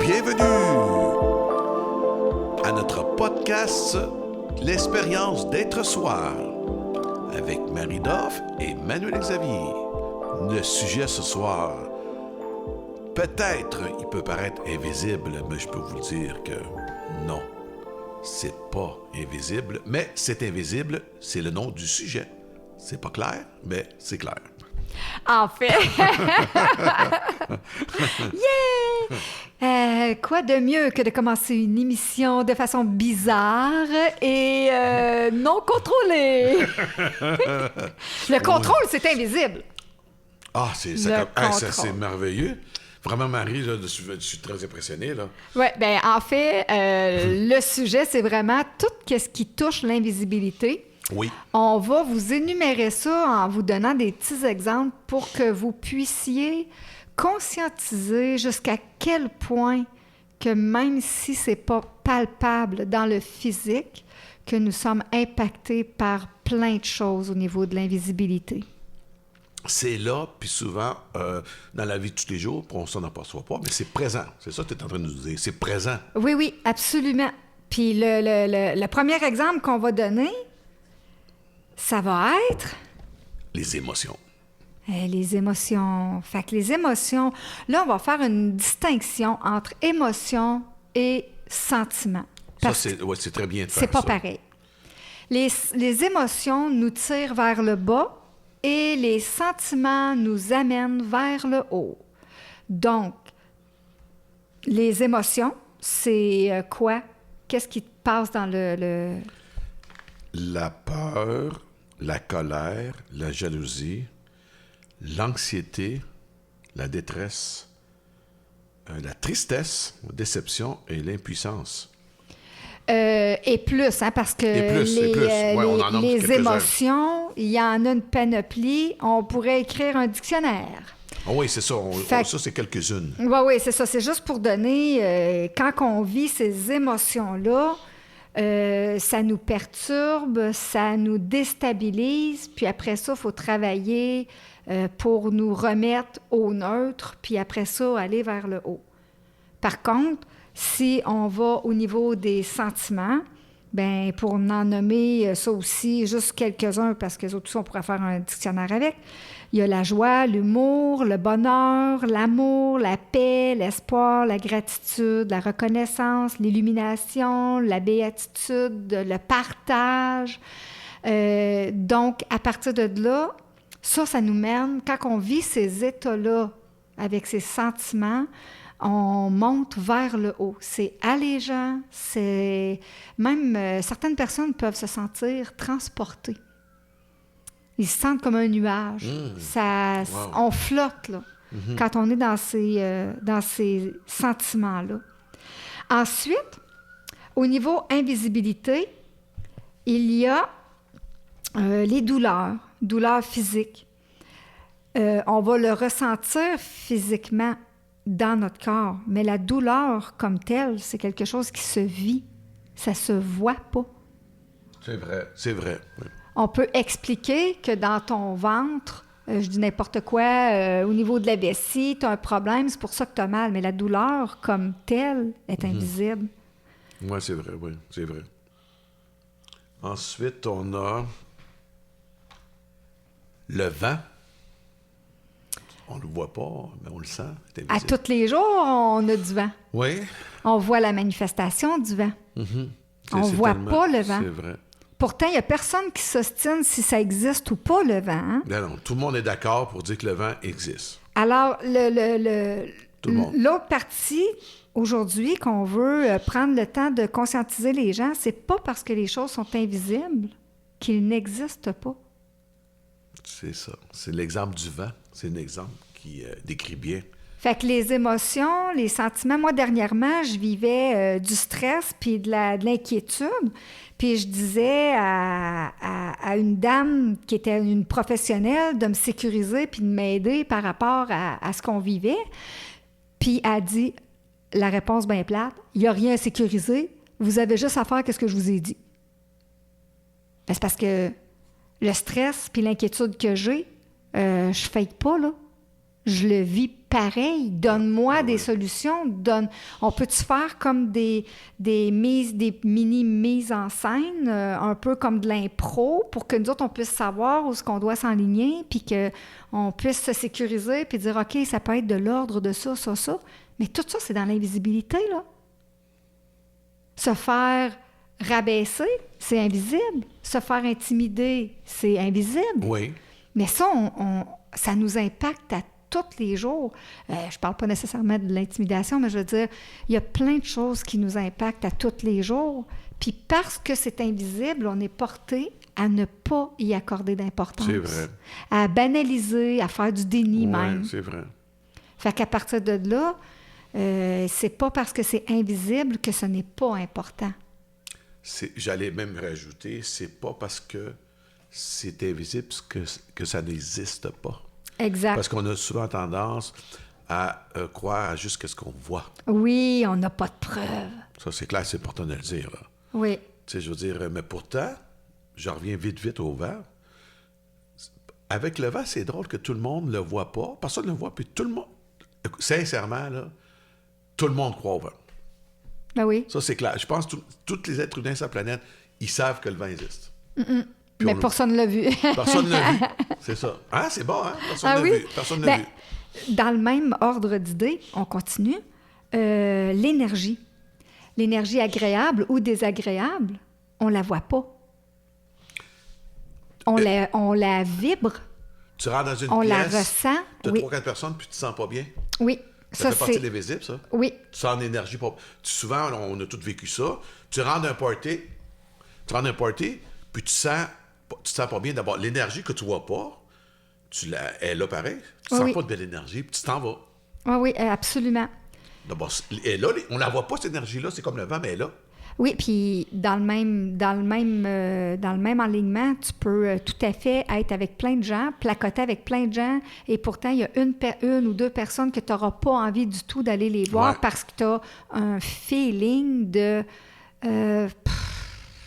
Bienvenue à notre podcast L'expérience d'être soi avec Marie Doff et Manuel Xavier. Le sujet ce soir, peut-être il peut paraître invisible, mais je peux vous dire que non, c'est pas invisible, mais c'est invisible, c'est le nom du sujet. C'est pas clair, mais c'est clair. En fait, yeah! Quoi de mieux que de commencer une émission de façon bizarre et non contrôlée? Le contrôle, c'est invisible. Ah, c'est merveilleux. Vraiment, Marie, là, je suis très impressionné, là. Oui, bien, en fait, le sujet, c'est vraiment tout ce qui touche l'invisibilité. Oui. On va vous énumérer ça en vous donnant des petits exemples pour que vous puissiez conscientiser jusqu'à quel point que même si c'est pas palpable dans le physique, que nous sommes impactés par plein de choses au niveau de l'invisibilité. C'est là, puis souvent, dans la vie de tous les jours, on s'en aperçoit pas, mais c'est présent. C'est ça que tu es en train de nous dire. C'est présent. Oui, oui, absolument. Puis le premier exemple qu'on va donner, ça va être... Les émotions. Les émotions. Fait que les émotions, là, on va faire une distinction entre émotion et sentiment. Ça, c'est très bien de faire c'est pas ça. pareil. Les émotions nous tirent vers le bas et les sentiments nous amènent vers le haut. Donc, les émotions, c'est quoi? Qu'est-ce qui passe dans le... La peur, la colère, la jalousie, l'anxiété, la détresse, la tristesse, la déception et l'impuissance. Et plus, hein, parce que les émotions, il y en a une panoplie. On pourrait écrire un dictionnaire. Ah oui, c'est ça. Ça, c'est quelques-unes. Oui, c'est ça. C'est juste pour donner... quand on vit ces émotions-là, ça nous perturbe, ça nous déstabilise, puis après ça, il faut travailler pour nous remettre au neutre, puis après ça, aller vers le haut. Par contre, si on va au niveau des sentiments, bien, pour en nommer ça aussi, juste quelques-uns, parce que les autres, on pourrait faire un dictionnaire avec, il y a la joie, l'humour, le bonheur, l'amour, la paix, l'espoir, la gratitude, la reconnaissance, l'illumination, la béatitude, le partage. Donc, à partir de là, ça nous mène, quand on vit ces états-là avec ces sentiments, on monte vers le haut. C'est allégeant, c'est... Même certaines personnes peuvent se sentir transportées. Ils se sentent comme un nuage. On flotte, là, quand on est dans ces sentiments-là. Ensuite, au niveau invisibilité, il y a les douleurs physiques. On va le ressentir physiquement dans notre corps, mais la douleur comme telle, c'est quelque chose qui se vit. Ça se voit pas. C'est vrai. Oui. On peut expliquer que dans ton ventre, je dis n'importe quoi, au niveau de la vessie, tu as un problème, c'est pour ça que tu as mal. Mais la douleur, comme telle, est invisible. Oui, c'est vrai. Ensuite, on a le vent. On ne le voit pas, mais on le sent. C'est invisible. À tous les jours, on a du vent. Oui. On voit la manifestation du vent. On ne voit pas le vent. C'est vrai. Pourtant, il n'y a personne qui s'ostine si ça existe ou pas, le vent. Hein? Non, tout le monde est d'accord pour dire que le vent existe. Alors, Tout le monde. l'autre partie, aujourd'hui, qu'on veut prendre le temps de conscientiser les gens, c'est pas parce que les choses sont invisibles qu'ils n'existent pas. C'est ça. C'est l'exemple du vent. C'est un exemple qui décrit bien. Fait que les émotions, les sentiments... Moi, dernièrement, je vivais du stress puis de l'inquiétude. Puis je disais à une dame qui était une professionnelle de me sécuriser puis de m'aider par rapport à ce qu'on vivait. Puis elle a dit, la réponse bien plate, il n'y a rien à sécuriser, vous avez juste à faire ce que je vous ai dit. Ben, c'est parce que le stress puis l'inquiétude que j'ai, je fake pas, là. Je le vis pareil. Donne-moi des solutions. On peut-tu faire comme des mini-mises en scène, un peu comme de l'impro, pour que nous autres, on puisse savoir où est-ce qu'on doit s'enligner, puis qu'on puisse se sécuriser, puis dire, OK, ça peut être de l'ordre de ça, ça, ça. Mais tout ça, c'est dans l'invisibilité, là. Se faire rabaisser, c'est invisible. Se faire intimider, c'est invisible. Oui. Mais ça, ça nous impacte à tous les jours. Je parle pas nécessairement de l'intimidation, mais je veux dire, il y a plein de choses qui nous impactent à tous les jours. Puis parce que c'est invisible, on est porté à ne pas y accorder d'importance. C'est vrai. À banaliser, à faire du déni même. Oui, c'est vrai. Fait qu'à partir de là, c'est pas parce que c'est invisible que ce n'est pas important. J'allais même rajouter, c'est pas parce que c'est invisible que ça n'existe pas. Exact. Parce qu'on a souvent tendance à croire à juste ce qu'on voit. Oui, on n'a pas de preuves. Ça, c'est clair, c'est important de le dire. Là. Oui. Tu sais, je veux dire, mais pourtant, je reviens vite au vent. Avec le vent, c'est drôle que tout le monde ne le voit pas. Personne ne le voit, puis tout le monde... Sincèrement, là, tout le monde croit au vent. Ben oui. Ça, c'est clair. Je pense que tous les êtres humains sur la planète, ils savent que le vent existe. Mais personne ne l'a vu. Personne ne l'a vu. C'est ça. Ah, c'est bon, hein? Personne ne l'a vu. Personne ne l'a vu. Dans le même ordre d'idées, on continue. L'énergie. L'énergie agréable ou désagréable, on la voit pas. On la vibre. Tu rentres dans une on pièce, la ressent. tu as Oui. 3-4 personnes, puis tu te sens pas bien. Oui. Ça fait partie des visibles, ça. Oui. Tu sens l'énergie. Souvent, on a tous vécu ça. Tu rentres dans un party, puis tu te sens pas bien. D'abord, l'énergie que tu vois pas, elle est là pareil. Tu sens pas de belle énergie, puis tu t'en vas. Oui, absolument. D'abord, elle est là, on la voit pas, cette énergie-là, c'est comme le vent, mais elle est là. Oui, puis dans le même alignement, tu peux tout à fait être avec plein de gens, placoter avec plein de gens, et pourtant, il y a une ou deux personnes que tu n'auras pas envie du tout d'aller les voir parce que tu as un feeling de...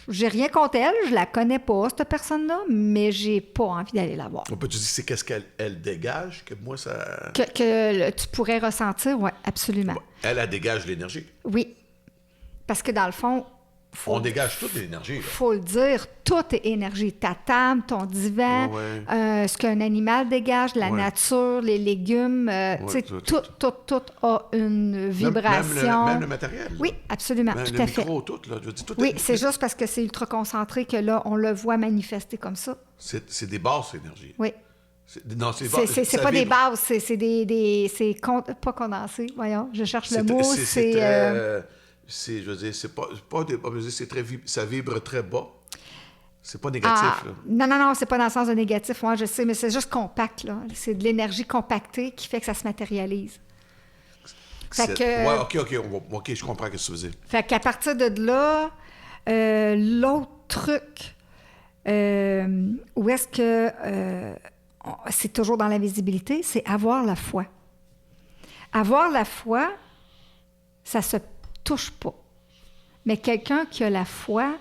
j'ai rien contre elle, je la connais pas, cette personne-là, mais j'ai pas envie d'aller la voir. On peut te dire, c'est qu'est-ce qu'elle dégage, que moi, ça... Que tu pourrais ressentir, oui, absolument. Elle dégage l'énergie. Oui. Parce que dans le fond, on dégage toute l'énergie. Il faut le dire, tout est énergie. Ta table, ton divan, ce qu'un animal dégage, la nature, les légumes, tout a une vibration. Même le matériel. Oui, absolument, même tout le à micro, fait. tout, là, je dis, tout oui, c'est juste parce que c'est ultra concentré que là, on le voit manifester comme ça. C'est des basses énergies. Oui. Non, c'est pas des bases, c'est pas condensé. Voyons, je cherche le mot. Je veux dire, c'est pas des... ça vibre très bas. C'est pas négatif. Là. Non, c'est pas dans le sens de négatif, moi je sais, mais c'est juste compact, là. C'est de l'énergie compactée qui fait que ça se matérialise. Fait que... OK, je comprends ce que tu veux dire. Fait qu'à partir de là, l'autre truc, où est-ce que c'est toujours dans la visibilité, c'est avoir la foi. Avoir la foi, ça se touche pas. Mais quelqu'un qui a la foi,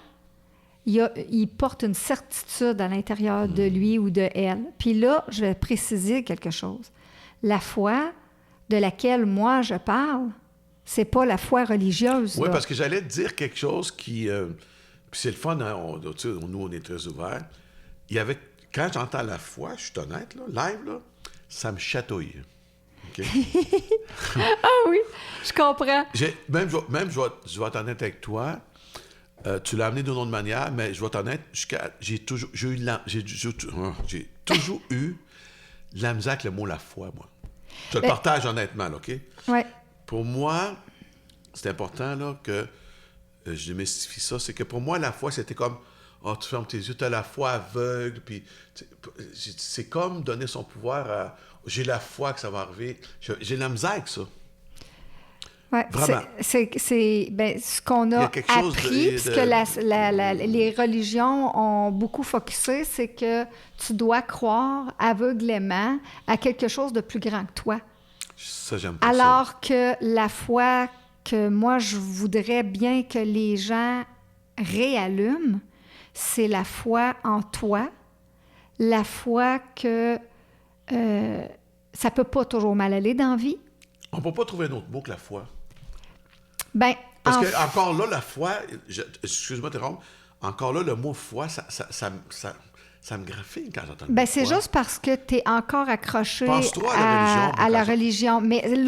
il porte une certitude à l'intérieur de lui ou de elle. Puis là, je vais préciser quelque chose. La foi de laquelle moi je parle, c'est pas la foi religieuse. Oui, là. parce que j'allais te dire quelque chose qui... puis c'est le fun, hein, nous, on est très ouverts. Quand j'entends la foi, je suis honnête, là, live, là, ça me chatouille. Okay? Ah oui, je comprends. Je vais être honnête avec toi. Tu l'as amené d'une autre manière, mais je vais être honnête, j'ai toujours eu de la misère avec le mot la foi, moi. Je te le partage honnêtement, là, OK? Oui. Pour moi, c'est important là, que je démystifie ça. C'est que pour moi, la foi, c'était comme tu fermes tes yeux, tu as la foi aveugle, puis c'est comme donner son pouvoir à j'ai la foi que ça va arriver. J'ai de la misère avec ça. Oui, vraiment. C'est ce qu'on a appris, ce que les religions ont beaucoup focusé, c'est que tu dois croire aveuglément à quelque chose de plus grand que toi. Ça, j'aime pas Alors ça. que la foi que moi, je voudrais bien que les gens réallument, c'est la foi en toi, la foi que ça peut pas toujours mal aller dans la vie. On peut pas trouver un autre mot que la foi. Ben, Parce que, encore là, la foi, excuse-moi de t'interrompre, encore là, le mot foi, ça me graphine quand j'entends le mot c'est foi. juste parce que tu es encore accroché Pense-toi à la religion, à la religion. Mais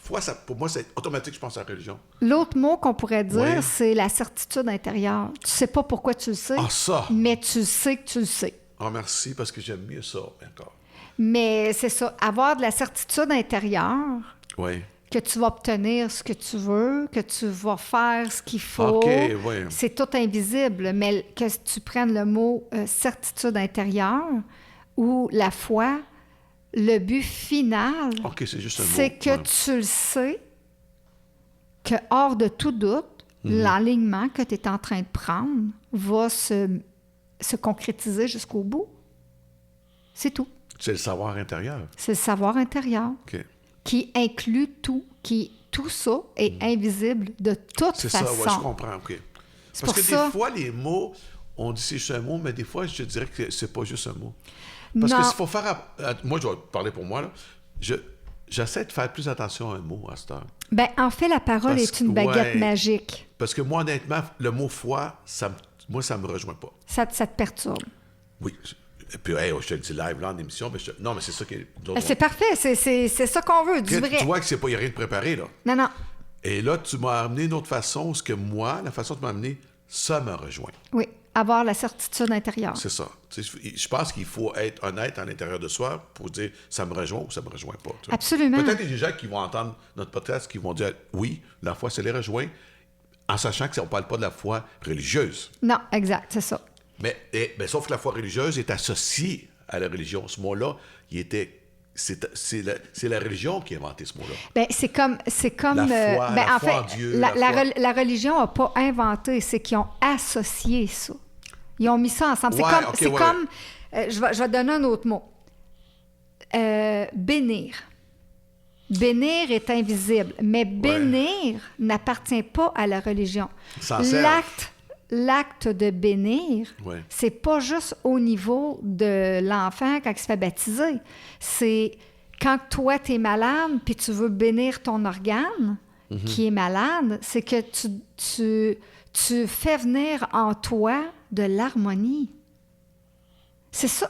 foi, ça, pour moi, c'est automatique, je pense à la religion. l'autre mot qu'on pourrait dire, Oui. c'est la certitude intérieure. Tu sais pas pourquoi tu le sais, Ah, ça! mais tu sais que tu le sais. Ah, merci, parce que j'aime mieux ça, encore. Mais c'est ça, avoir de la certitude intérieure, Oui. que tu vas obtenir ce que tu veux, que tu vas faire ce qu'il faut. OK, oui. C'est tout invisible, mais que tu prennes le mot certitude intérieure ou la foi, le but final, OK, c'est juste un mot. c'est que Ouais. tu le sais, que hors de tout doute, l'alignement que tu es en train de prendre va se concrétiser jusqu'au bout. C'est tout. C'est le savoir intérieur. C'est le savoir intérieur OK. qui inclut tout, tout ça est invisible de toute C'est façon. ça, oui, je comprends, OK. C'est Parce pour que ça. des fois, les mots, on dit c'est juste un mot, mais des fois, je dirais que c'est pas juste un mot. Parce Non. que s'il faut faire... moi, je vais parler pour moi, là. J'essaie de faire plus attention à un mot à cette heure. Ben, en fait, la parole Parce est une que, baguette ouais. magique. Parce que moi, honnêtement, le mot foi, ça me rejoint pas. Ça te perturbe. Oui. Et puis, hey, je te le dis live, là, en émission, mais non, mais c'est ça qui est... C'est parfait, c'est ça qu'on veut, du vrai. Tu vois que c'est pas, il n'y a rien de préparé, là. Non, non. Et là, tu m'as amené une autre façon, ce que moi, la façon que tu m'as amené, ça me rejoint. Oui, avoir la certitude intérieure. C'est ça. Tu sais, je pense qu'il faut être honnête à l'intérieur de soi pour dire ça me rejoint ou ça me rejoint pas. Tu vois. Absolument. Peut-être qu'il y a des gens qui vont entendre notre podcast qui vont dire oui, la foi, ça les rejoint, en sachant qu'on ne parle pas de la foi religieuse. Non, exact, c'est ça. Mais sauf que la foi religieuse est associée à la religion. Ce mot-là, c'est la religion qui a inventé ce mot-là. Ben, c'est comme La foi, la en foi fait, en Dieu, la religion n'a pas inventé, c'est qu'ils ont associé ça. Ils ont mis ça ensemble. Ouais, C'est ok, comme je vais te donner un autre mot. Bénir. Bénir est invisible, mais bénir n'appartient pas à la religion. S'en sert. L'acte de bénir, Ouais. c'est pas juste au niveau de l'enfant quand il se fait baptiser. C'est quand toi, tu es malade puis tu veux bénir ton organe qui est malade, c'est que tu fais venir en toi de l'harmonie. C'est ça.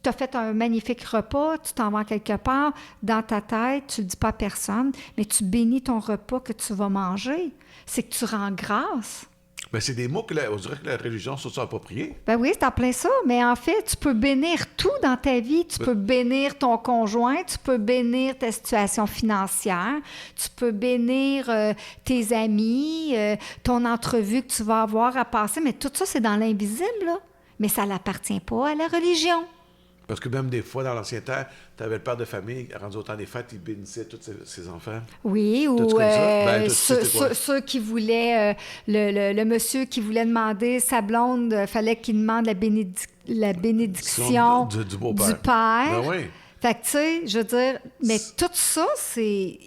Tu as fait un magnifique repas, tu t'en vas quelque part, dans ta tête, tu ne le dis pas à personne, mais tu bénis ton repas que tu vas manger. C'est que tu rends grâce. Mais c'est des mots que on dirait que la religion se sont appropriés. Ben oui, c'est en plein ça, mais en fait, tu peux bénir tout dans ta vie. Tu peux bénir ton conjoint, tu peux bénir ta situation financière, tu peux bénir tes amis, ton entrevue que tu vas avoir à passer, mais tout ça, c'est dans l'invisible, là. Mais ça n'appartient pas à la religion. Parce que même des fois, dans l'ancien temps, tu avais le père de famille, rendu au temps des fêtes, il bénissait tous ses enfants. Oui, ou T'as-tu connu ça? Ben, c'était quoi? ceux qui voulaient, le monsieur qui voulait demander sa blonde, fallait qu'il demande la bénédiction Du beau-père. du père. Ben oui. Fait que, tu sais, je veux dire, mais tout ça, c'est...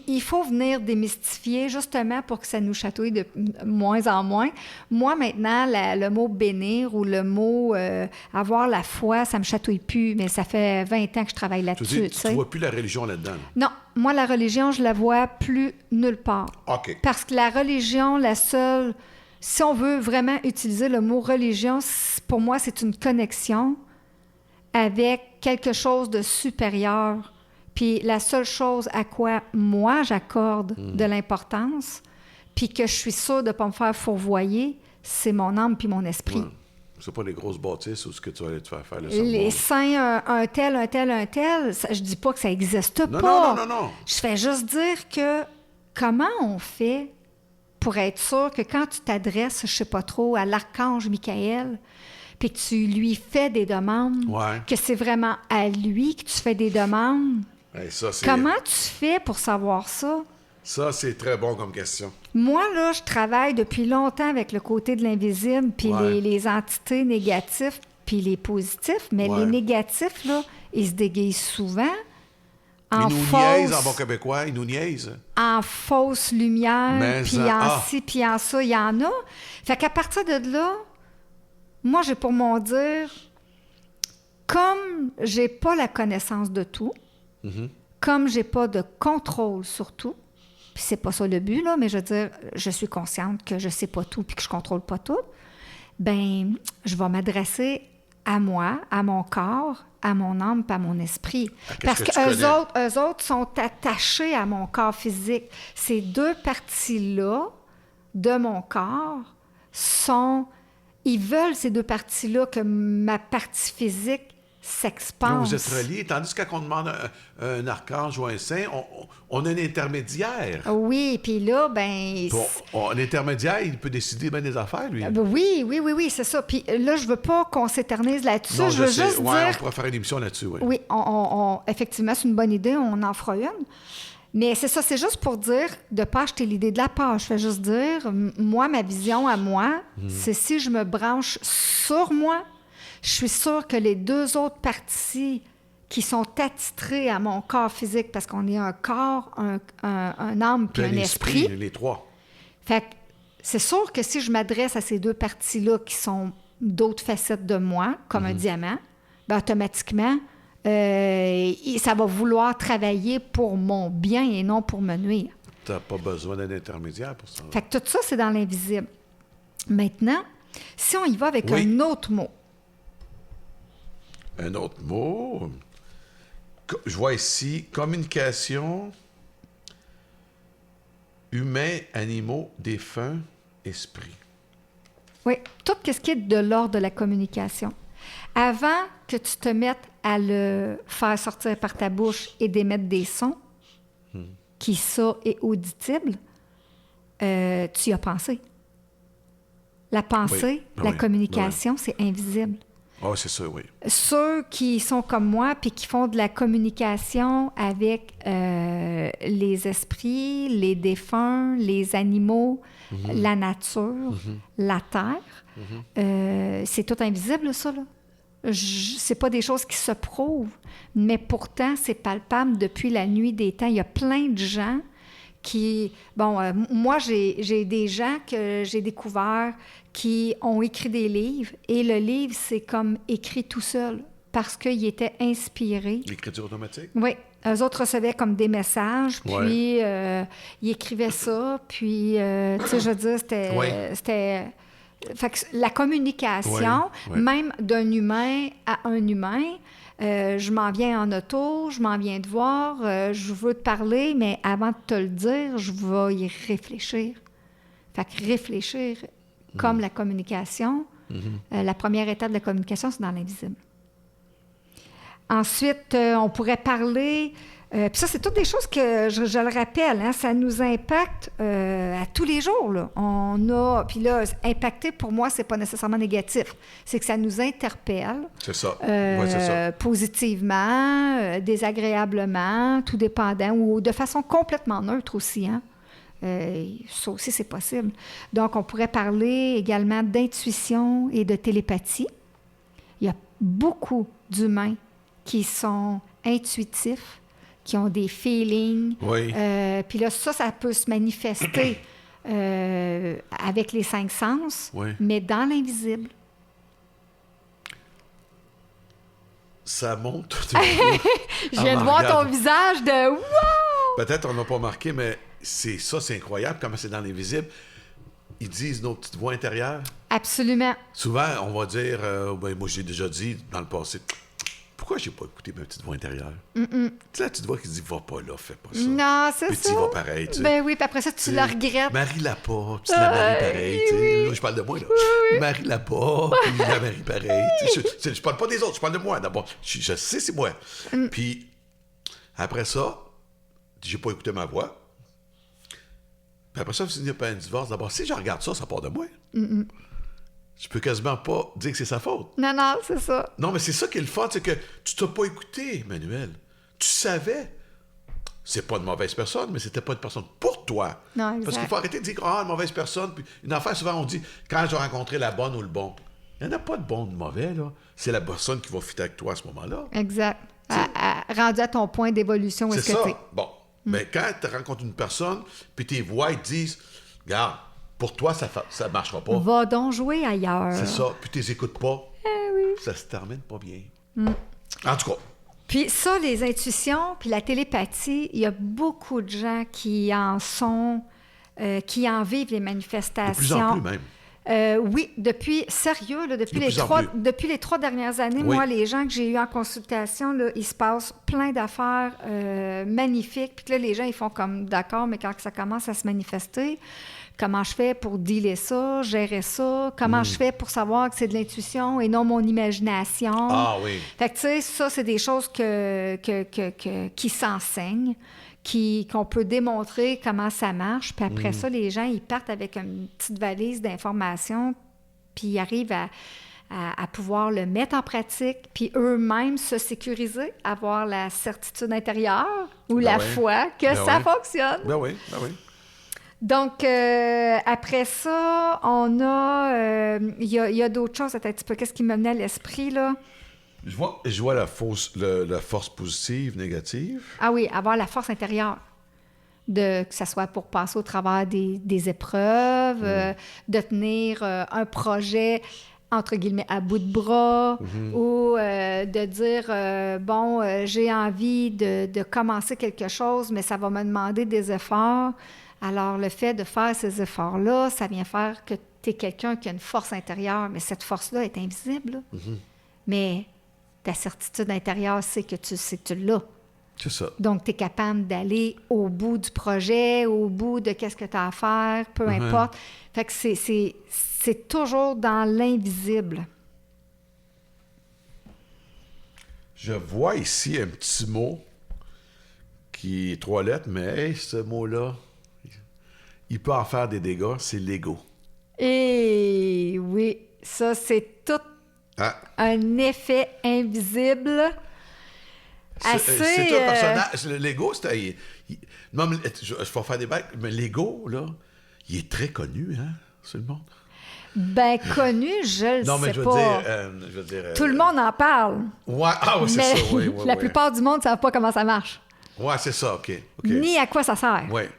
Il faut venir démystifier justement pour que ça nous chatouille de moins en moins. Moi, maintenant, le mot bénir ou le mot avoir la foi, ça me chatouille plus, mais ça fait 20 ans que je travaille Tu là-dessus. dis, tu ne vois plus la religion là-dedans. Là. Non, moi, la religion, je la vois plus nulle part. OK. Parce que la religion, la seule... Si on veut vraiment utiliser le mot religion, pour moi, c'est une connexion avec quelque chose de supérieur. Puis la seule chose à quoi moi j'accorde de l'importance, puis que je suis sûre de ne pas me faire fourvoyer, c'est mon âme puis mon esprit. Ouais. C'est pas les grosses bâtisses ou ce que tu vas aller te faire le Les sermon. saints, un tel, ça, je dis pas que ça n'existe Non, pas. non. Je fais juste dire que comment on fait pour être sûr que quand tu t'adresses, je sais pas trop, à l'archange Michael, puis que tu lui fais des demandes, Ouais. que c'est vraiment à lui que tu fais des demandes, Hey, ça, comment tu fais pour savoir ça? Ça, c'est très bon comme question. Moi, là, je travaille depuis longtemps avec le côté de l'invisible, puis Ouais. les entités négatives, puis les positifs, mais Ouais. les négatifs, là, ils se déguisent souvent en Ils nous fausse, niaisent en bon québécois, ils nous niaisent. en fausse lumière, Mais puis ça- en ci, puis en ça, il y en a. Fait qu'à partir de là, moi, j'ai pour mon dire, comme j'ai pas la connaissance de tout, comme j'ai pas de contrôle sur tout, puis c'est pas ça le but, là, mais je veux dire, je suis consciente que je sais pas tout puis que je contrôle pas tout, ben je vais m'adresser à moi, à mon corps, à mon âme puis à mon esprit. Parce que eux autres sont attachés à mon corps physique. Ces deux parties-là de mon corps ils veulent, ces deux parties-là, que ma partie physique s'expanse. Non, vous êtes reliés, tandis que quand on demande un archange ou un saint, on a un intermédiaire. Oui, puis là, ben... Un intermédiaire, il peut décider bien des affaires, lui. Oui, c'est ça. Puis là, je veux pas qu'on s'éternise là-dessus. Non, je veux juste dire... on pourrait faire une émission là-dessus, oui. Oui, effectivement, c'est une bonne idée, on en fera une. Mais c'est ça, c'est juste pour dire de ne pas acheter l'idée de la peur. Je fais juste dire, moi, ma vision à moi, c'est si je me branche sur moi, je suis sûre que les deux autres parties qui sont attitrées à mon corps physique, parce qu'on est un corps, un âme puis un esprit. Les trois. Fait que c'est sûr que si je m'adresse à ces deux parties-là qui sont d'autres facettes de moi, comme un diamant, ben automatiquement, ça va vouloir travailler pour mon bien et non pour me nuire. Tu n'as pas besoin d'un intermédiaire pour ça. Fait que tout ça, c'est dans l'invisible. Maintenant, si on y va avec un autre mot. Un autre mot. Je vois ici communication, humains, animaux, défunts, esprit. Oui, tout ce qui est de l'ordre de la communication. Avant que tu te mettes à le faire sortir par ta bouche et d'émettre des sons, qui ça est audible, tu y as pensé. La pensée, la communication, c'est invisible. Ah, c'est ça, oui. Ceux qui sont comme moi puis qui font de la communication avec les esprits, les défunts, les animaux, la nature, la terre, c'est tout invisible, ça, là. C'est pas des choses qui se prouvent, mais pourtant, c'est palpable depuis la nuit des temps. Il y a plein de gens qui... moi, j'ai des gens que j'ai découverts qui ont écrit des livres, et le livre, c'est comme écrit tout seul, parce qu'il était inspiré. L'écriture automatique? Oui. Eux autres recevaient comme des messages, puis ils écrivaient ça, puis, tu sais, je veux dire, c'était fait que la communication, même d'un humain à un humain, je m'en viens en auto, je m'en viens te voir, je veux te parler, mais avant de te le dire, je vais y réfléchir. Fait que réfléchir, comme la communication, la première étape de la communication, c'est dans l'invisible. Ensuite, on pourrait parler... puis ça, c'est toutes des choses que, je le rappelle, hein, ça nous impacte à tous les jours. Là. Puis là, impacter, pour moi, c'est pas nécessairement négatif. C'est que ça nous interpelle. C'est ça. C'est ça. Positivement, désagréablement, tout dépendant, ou de façon complètement neutre aussi. Hein. Ça aussi, c'est possible. Donc, on pourrait parler également d'intuition et de télépathie. Il y a beaucoup d'humains qui sont intuitifs, qui ont des feelings. Puis là, ça peut se manifester avec les 5 sens, mais dans l'invisible. Ça monte. Je viens de voir ton visage de « wow! » Peut-être on n'a pas remarqué, mais c'est incroyable comment c'est dans l'invisible. Ils disent nos petites voix intérieures. Absolument. Souvent, on va dire, moi j'ai déjà dit dans le passé, pourquoi j'ai pas écouté ma petite voix intérieure? Tu sais, la petite voix qui dit, va pas là, fais pas ça. Non, c'est puis ça. Puis tu vas pareil, tu sais. Ben oui, puis après ça, tu le regrettes. Marie la pas, puis tu la maries pareil, tu sais. Là, je parle de moi, là. Marie la pas, puis la marie pareil. Je parle pas des autres, je parle de moi d'abord. Je sais, c'est moi. Puis après ça, j'ai pas écouté ma voix. Puis après ça, il n'y a pas un divorce. D'abord, si je regarde ça, ça part de moi. Je peux quasiment pas dire que c'est sa faute. Non, c'est ça. Non, mais c'est ça qui est le fun, c'est que tu t'as pas écouté, Emmanuel. Tu savais. C'est pas une mauvaise personne, mais c'était pas une personne pour toi. Non, exact. Parce qu'il faut arrêter de dire, une mauvaise personne. Puis une affaire, souvent, on dit, quand j'ai rencontré la bonne ou le bon. Il n'y en a pas de bon ou de mauvais, là. C'est la personne qui va fitter avec toi à ce moment-là. Exact. Rendu à ton point d'évolution, c'est est-ce que ça. t'es? Bon. Mais quand tu rencontres une personne, puis tes voix, ils te disent, regarde, pour toi, ça ne marchera pas. Va donc jouer ailleurs. C'est ça. Puis tu les écoutes pas. Ça se termine pas bien. En tout cas. Puis ça, les intuitions, puis la télépathie, il y a beaucoup de gens qui en sont, qui en vivent les manifestations. De plus en plus même. Oui, sérieux, là, depuis les 3 dernières années, Oui. moi, les gens que j'ai eus en consultation, là, il se passe plein d'affaires magnifiques. Puis que là, les gens, ils font comme, d'accord, mais quand ça commence à se manifester, comment je fais pour dealer ça, gérer ça? Comment je fais pour savoir que c'est de l'intuition et non mon imagination? Ah oui. Fait que, tu sais, ça, c'est des choses qui s'enseignent, qu'on peut démontrer comment ça marche. Puis après ça, les gens, ils partent avec une petite valise d'informations, puis ils arrivent à pouvoir le mettre en pratique, puis eux-mêmes se sécuriser, avoir la certitude intérieure ou la foi que ça fonctionne. Ben oui, ben oui. Donc, après ça, on a... Il y a d'autres choses, un petit peu. Qu'est-ce qui me venait à l'esprit, là? Je vois la force positive, négative. Ah oui, avoir la force intérieure. Que ce soit pour passer au travers des épreuves, de tenir un projet, entre guillemets, à bout de bras, ou de dire, j'ai envie de commencer quelque chose, mais ça va me demander des efforts. Alors, le fait de faire ces efforts-là, ça vient faire que tu es quelqu'un qui a une force intérieure, mais cette force-là est invisible. Là. Mais ta certitude intérieure, c'est que tu l'as. C'est ça. Donc, tu es capable d'aller au bout du projet, au bout de qu'est-ce que tu as à faire, peu importe. Fait que c'est toujours dans l'invisible. Je vois ici un petit mot qui est 3 lettres, mais hey, ce mot-là, il peut en faire des dégâts, c'est l'ego. Et oui, ça, c'est tout un effet invisible. C'est un personnage. L'ego, non, mais je vais faire des bacs, mais l'ego, là, il est très connu, hein, sur le monde. Ben, connu, je le sais pas. Non, mais je veux dire... Tout le monde en parle. Ouais, c'est mais ça, oui. la plupart du monde ne savent pas comment ça marche. Ouais, c'est ça, OK. Ni à quoi ça sert. Ouais.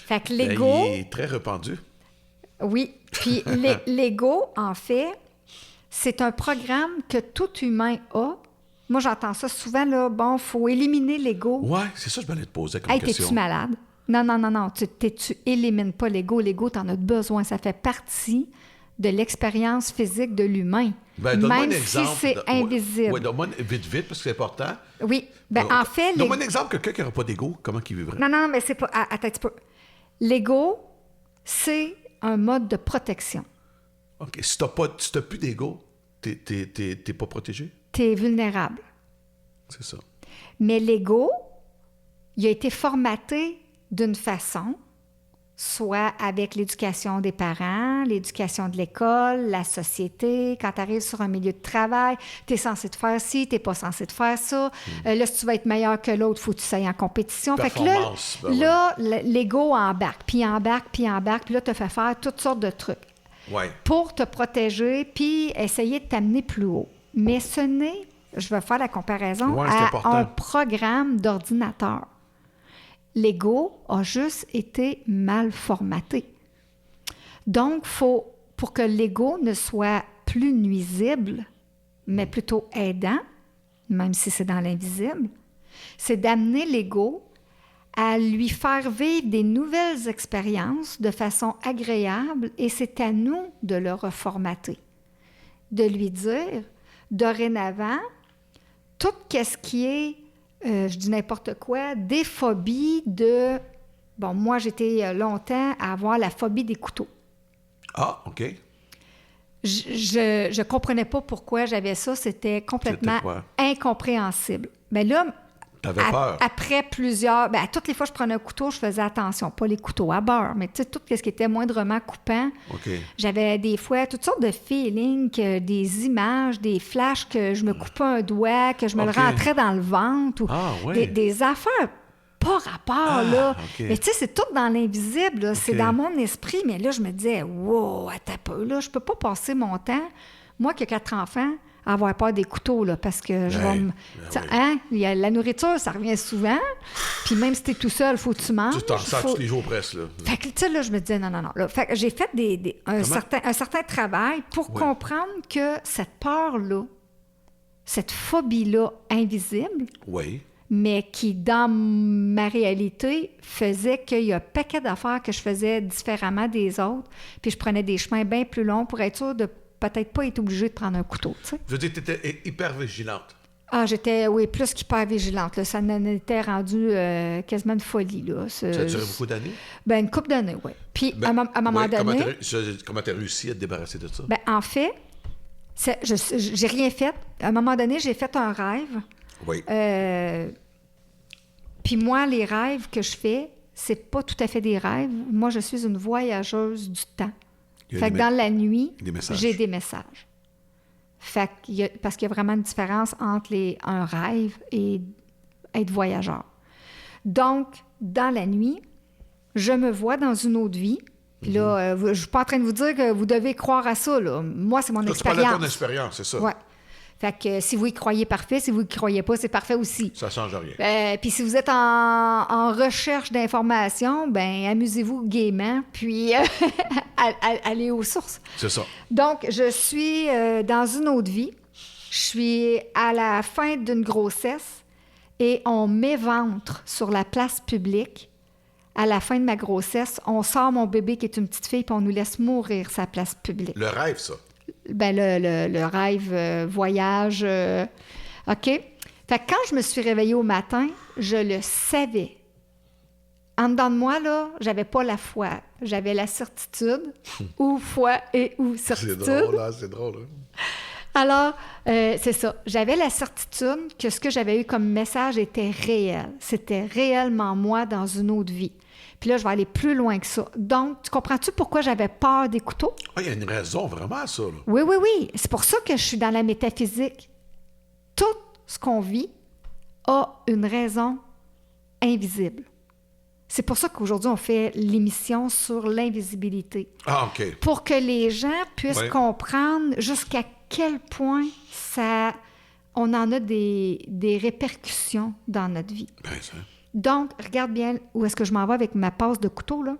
Fait que l'ego... il est très répandu. Oui. Puis l'ego, en fait, c'est un programme que tout humain a. Moi, j'entends ça souvent, là. Bon, il faut éliminer l'ego. Ouais, c'est ça que je voulais te poser comme question. T'es-tu malade? Non. Tu élimines pas l'ego. L'ego, t'en as besoin. Ça fait partie de l'expérience physique de l'humain. Ben, même si c'est invisible. Oui, donne-moi vite, parce que c'est important. Oui. Ben, en fait... Donne-moi un exemple, quelqu'un qui n'aurait pas d'ego, comment il vivrait? Non, mais c'est pas... Attends un petit peu. L'ego, c'est un mode de protection. OK. Si t'as plus d'ego, t'es pas protégé? T'es vulnérable. C'est ça. Mais l'ego, il a été formaté d'une façon, soit avec l'éducation des parents, l'éducation de l'école, la société. Quand tu arrives sur un milieu de travail, tu es censé te faire ci, tu n'es pas censé te faire ça. Là, si tu veux être meilleur que l'autre, il faut que tu sois en compétition. Fait que là, l'ego embarque, puis embarque, puis là, te fait faire toutes sortes de trucs pour te protéger, puis essayer de t'amener plus haut. Mais ce n'est, je vais faire la comparaison, à un programme d'ordinateur. L'ego a juste été mal formaté. Donc, pour que l'ego ne soit plus nuisible, mais plutôt aidant, même si c'est dans l'invisible, c'est d'amener l'ego à lui faire vivre des nouvelles expériences de façon agréable, et c'est à nous de le reformater. De lui dire, dorénavant, tout ce qui est je dis n'importe quoi, des phobies de... Bon, moi, j'étais longtemps à avoir la phobie des couteaux. Ah, OK. Je comprenais pas pourquoi j'avais ça. C'était complètement incompréhensible. Mais là, t'avais peur. Après plusieurs... Ben, toutes les fois que je prenais un couteau, je faisais attention. Pas les couteaux à beurre, mais tu sais, tout ce qui était moindrement coupant. Okay. J'avais des fois toutes sortes de feelings, des images, des flashs, que je me coupais un doigt, que je me le rentrais dans le ventre, ou des affaires pas rapport, là. Okay. Mais tu sais, c'est tout dans l'invisible, là. Okay. C'est dans mon esprit, mais là, je me disais, wow, attends un peu, là, je peux pas passer mon temps, moi qui ai 4 enfants, à avoir peur des couteaux, là, parce que je vais me... Hein? La nourriture, ça revient souvent, puis même si t'es tout seul, il faut que tu manges. Tu t'en sers tous les jours presque, là. Fait que, tu sais, là, je me disais, non. Là, fait que j'ai fait un certain travail pour comprendre que cette peur-là, cette phobie-là invisible, Oui. mais qui, dans ma réalité, faisait qu'il y a un paquet d'affaires que je faisais différemment des autres, puis je prenais des chemins bien plus longs pour être sûre de peut-être pas être obligée de prendre un couteau, tu sais. Je veux dire, tu étais hyper vigilante. Ah, j'étais, oui, plus qu'hyper vigilante. Là. Ça en était rendu quasiment une folie. Là. Ça a duré beaucoup d'années? Ben, une couple d'années, oui. Puis, à un moment donné... Comment tu as réussi à te débarrasser de ça? Ben, en fait, j'ai rien fait. À un moment donné, j'ai fait un rêve. Oui. Puis moi, les rêves que je fais, c'est pas tout à fait des rêves. Moi, je suis une voyageuse du temps. Fait que dans la nuit, j'ai des messages. Fait parce qu'il y a vraiment une différence entre un rêve et être voyageur. Donc, dans la nuit, je me vois dans une autre vie. Puis là, je ne suis pas en train de vous dire que vous devez croire à ça. Là. Moi, c'est mon expérience. Tu parles de ton expérience, c'est ça? Oui. Fait que si vous y croyez, parfait. Si vous y croyez pas, c'est parfait aussi. Ça ne change rien. Puis si vous êtes en recherche d'informations, ben amusez-vous gaiement, puis allez aux sources. C'est ça. Donc, je suis dans une autre vie. Je suis à la fin d'une grossesse et on m'éventre sur la place publique. À la fin de ma grossesse, on sort mon bébé qui est une petite fille puis on nous laisse mourir sa place publique. Le rêve, ça. Ben le rêve, voyage. OK? Fait que quand je me suis réveillée au matin, je le savais. En dedans de moi, là, j'avais pas la foi. J'avais la certitude. Ou foi et ou certitude. C'est drôle, hein? C'est drôle. Hein? Alors, c'est ça. J'avais la certitude que ce que j'avais eu comme message était réel. C'était réellement moi dans une autre vie. Puis là, je vais aller plus loin que ça. Donc, tu comprends-tu pourquoi j'avais peur des couteaux? Ah, il y a une raison vraiment à ça, là. Oui, oui, oui. C'est pour ça que je suis dans la métaphysique. Tout ce qu'on vit a une raison invisible. C'est pour ça qu'aujourd'hui, on fait l'émission sur l'invisibilité. Ah, OK. Pour que les gens puissent comprendre jusqu'à quel point on en a des répercussions dans notre vie. Bien, ça. Donc, regarde bien où est-ce que je m'en vais avec ma passe de couteau, là.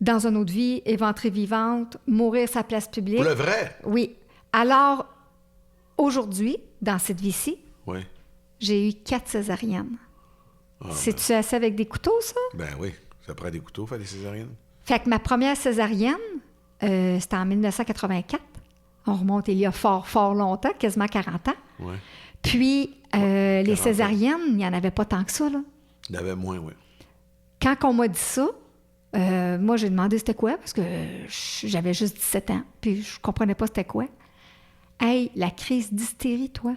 Dans une autre vie, éventrée vivante, mourir sa place publique. Pour le vrai? Oui. Alors, aujourd'hui, dans cette vie-ci, j'ai eu 4 césariennes. Ah, c'est-tu assez avec des couteaux, ça? Ben oui, ça prend des couteaux, faire des césariennes. Fait que ma première césarienne, c'était en 1984. On remonte il y a fort, fort longtemps, quasiment 40 ans. Oui. Puis, les césariennes, il n'y en avait pas tant que ça, là. Il y en avait moins, oui. Quand on m'a dit ça, moi, j'ai demandé c'était quoi, parce que j'avais juste 17 ans, puis je comprenais pas c'était quoi. Hey, la crise d'hystérie, toi.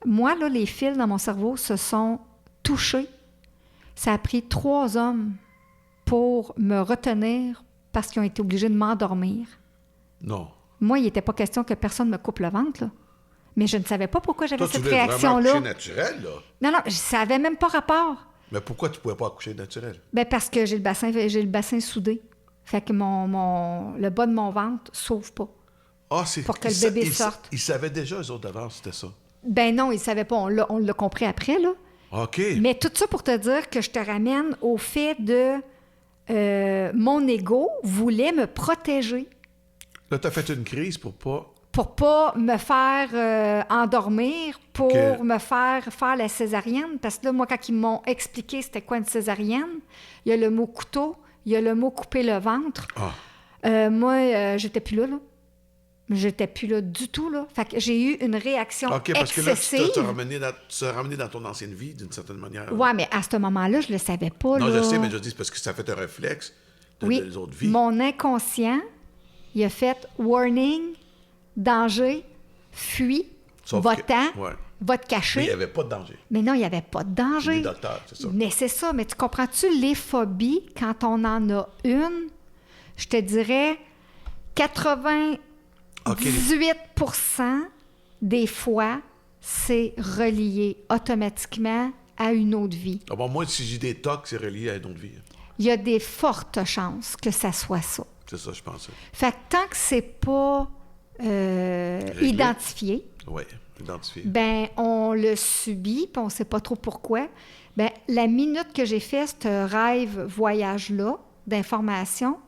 Moi, là, les fils dans mon cerveau se sont touchés. Ça a pris 3 hommes pour me retenir parce qu'ils ont été obligés de m'endormir. Non. Moi, il n'était pas question que personne me coupe le ventre, là. Mais je ne savais pas pourquoi j'avais cette réaction-là. Tu voulais vraiment accoucher naturel, là? Non, ça n'avait même pas rapport. Mais pourquoi tu ne pouvais pas accoucher naturel? Bien, parce que j'ai le bassin soudé. Fait que le bas de mon ventre ne s'ouvre pas. Ah, c'est pour que le bébé sorte. Ils savaient déjà, eux autres, d'avance, c'était ça? Ben non, ils ne savaient pas. On l'a compris après, là. OK. Mais tout ça pour te dire que je te ramène au fait de... mon ego voulait me protéger. Là, tu as fait une crise pour pas... Pour pas me faire endormir, pour me faire la césarienne. Parce que là, moi, quand ils m'ont expliqué c'était quoi une césarienne, il y a le mot couteau, il y a le mot couper le ventre. Moi, j'étais plus là. J'étais plus là du tout, là. Fait que j'ai eu une réaction excessive. OK, parce que là, tu t'es ramené dans ton ancienne vie, d'une certaine manière. Oui, mais à ce moment-là, je le savais pas, non, là. je sais, mais je dis, c'est parce que ça fait un réflexe des autres vies. Mon inconscient, il a fait « warning », danger, fuis, va-t'en, va te cacher. Mais il n'y avait pas de danger. Mais non, il n'y avait pas de danger. Les docteurs, c'est ça. Mais c'est ça. Mais tu comprends-tu les phobies, quand on en a une, je te dirais 98% des fois, c'est relié automatiquement à une autre vie. Ah bon, moi, si j'ai des tocs, c'est relié à une autre vie. Il y a des fortes chances que ça soit ça. C'est ça, je pense. Fait que tant que c'est pas identifié, ben on le subit, puis on ne sait pas trop pourquoi. Ben la minute que j'ai fait ce rêve voyage-là d'information,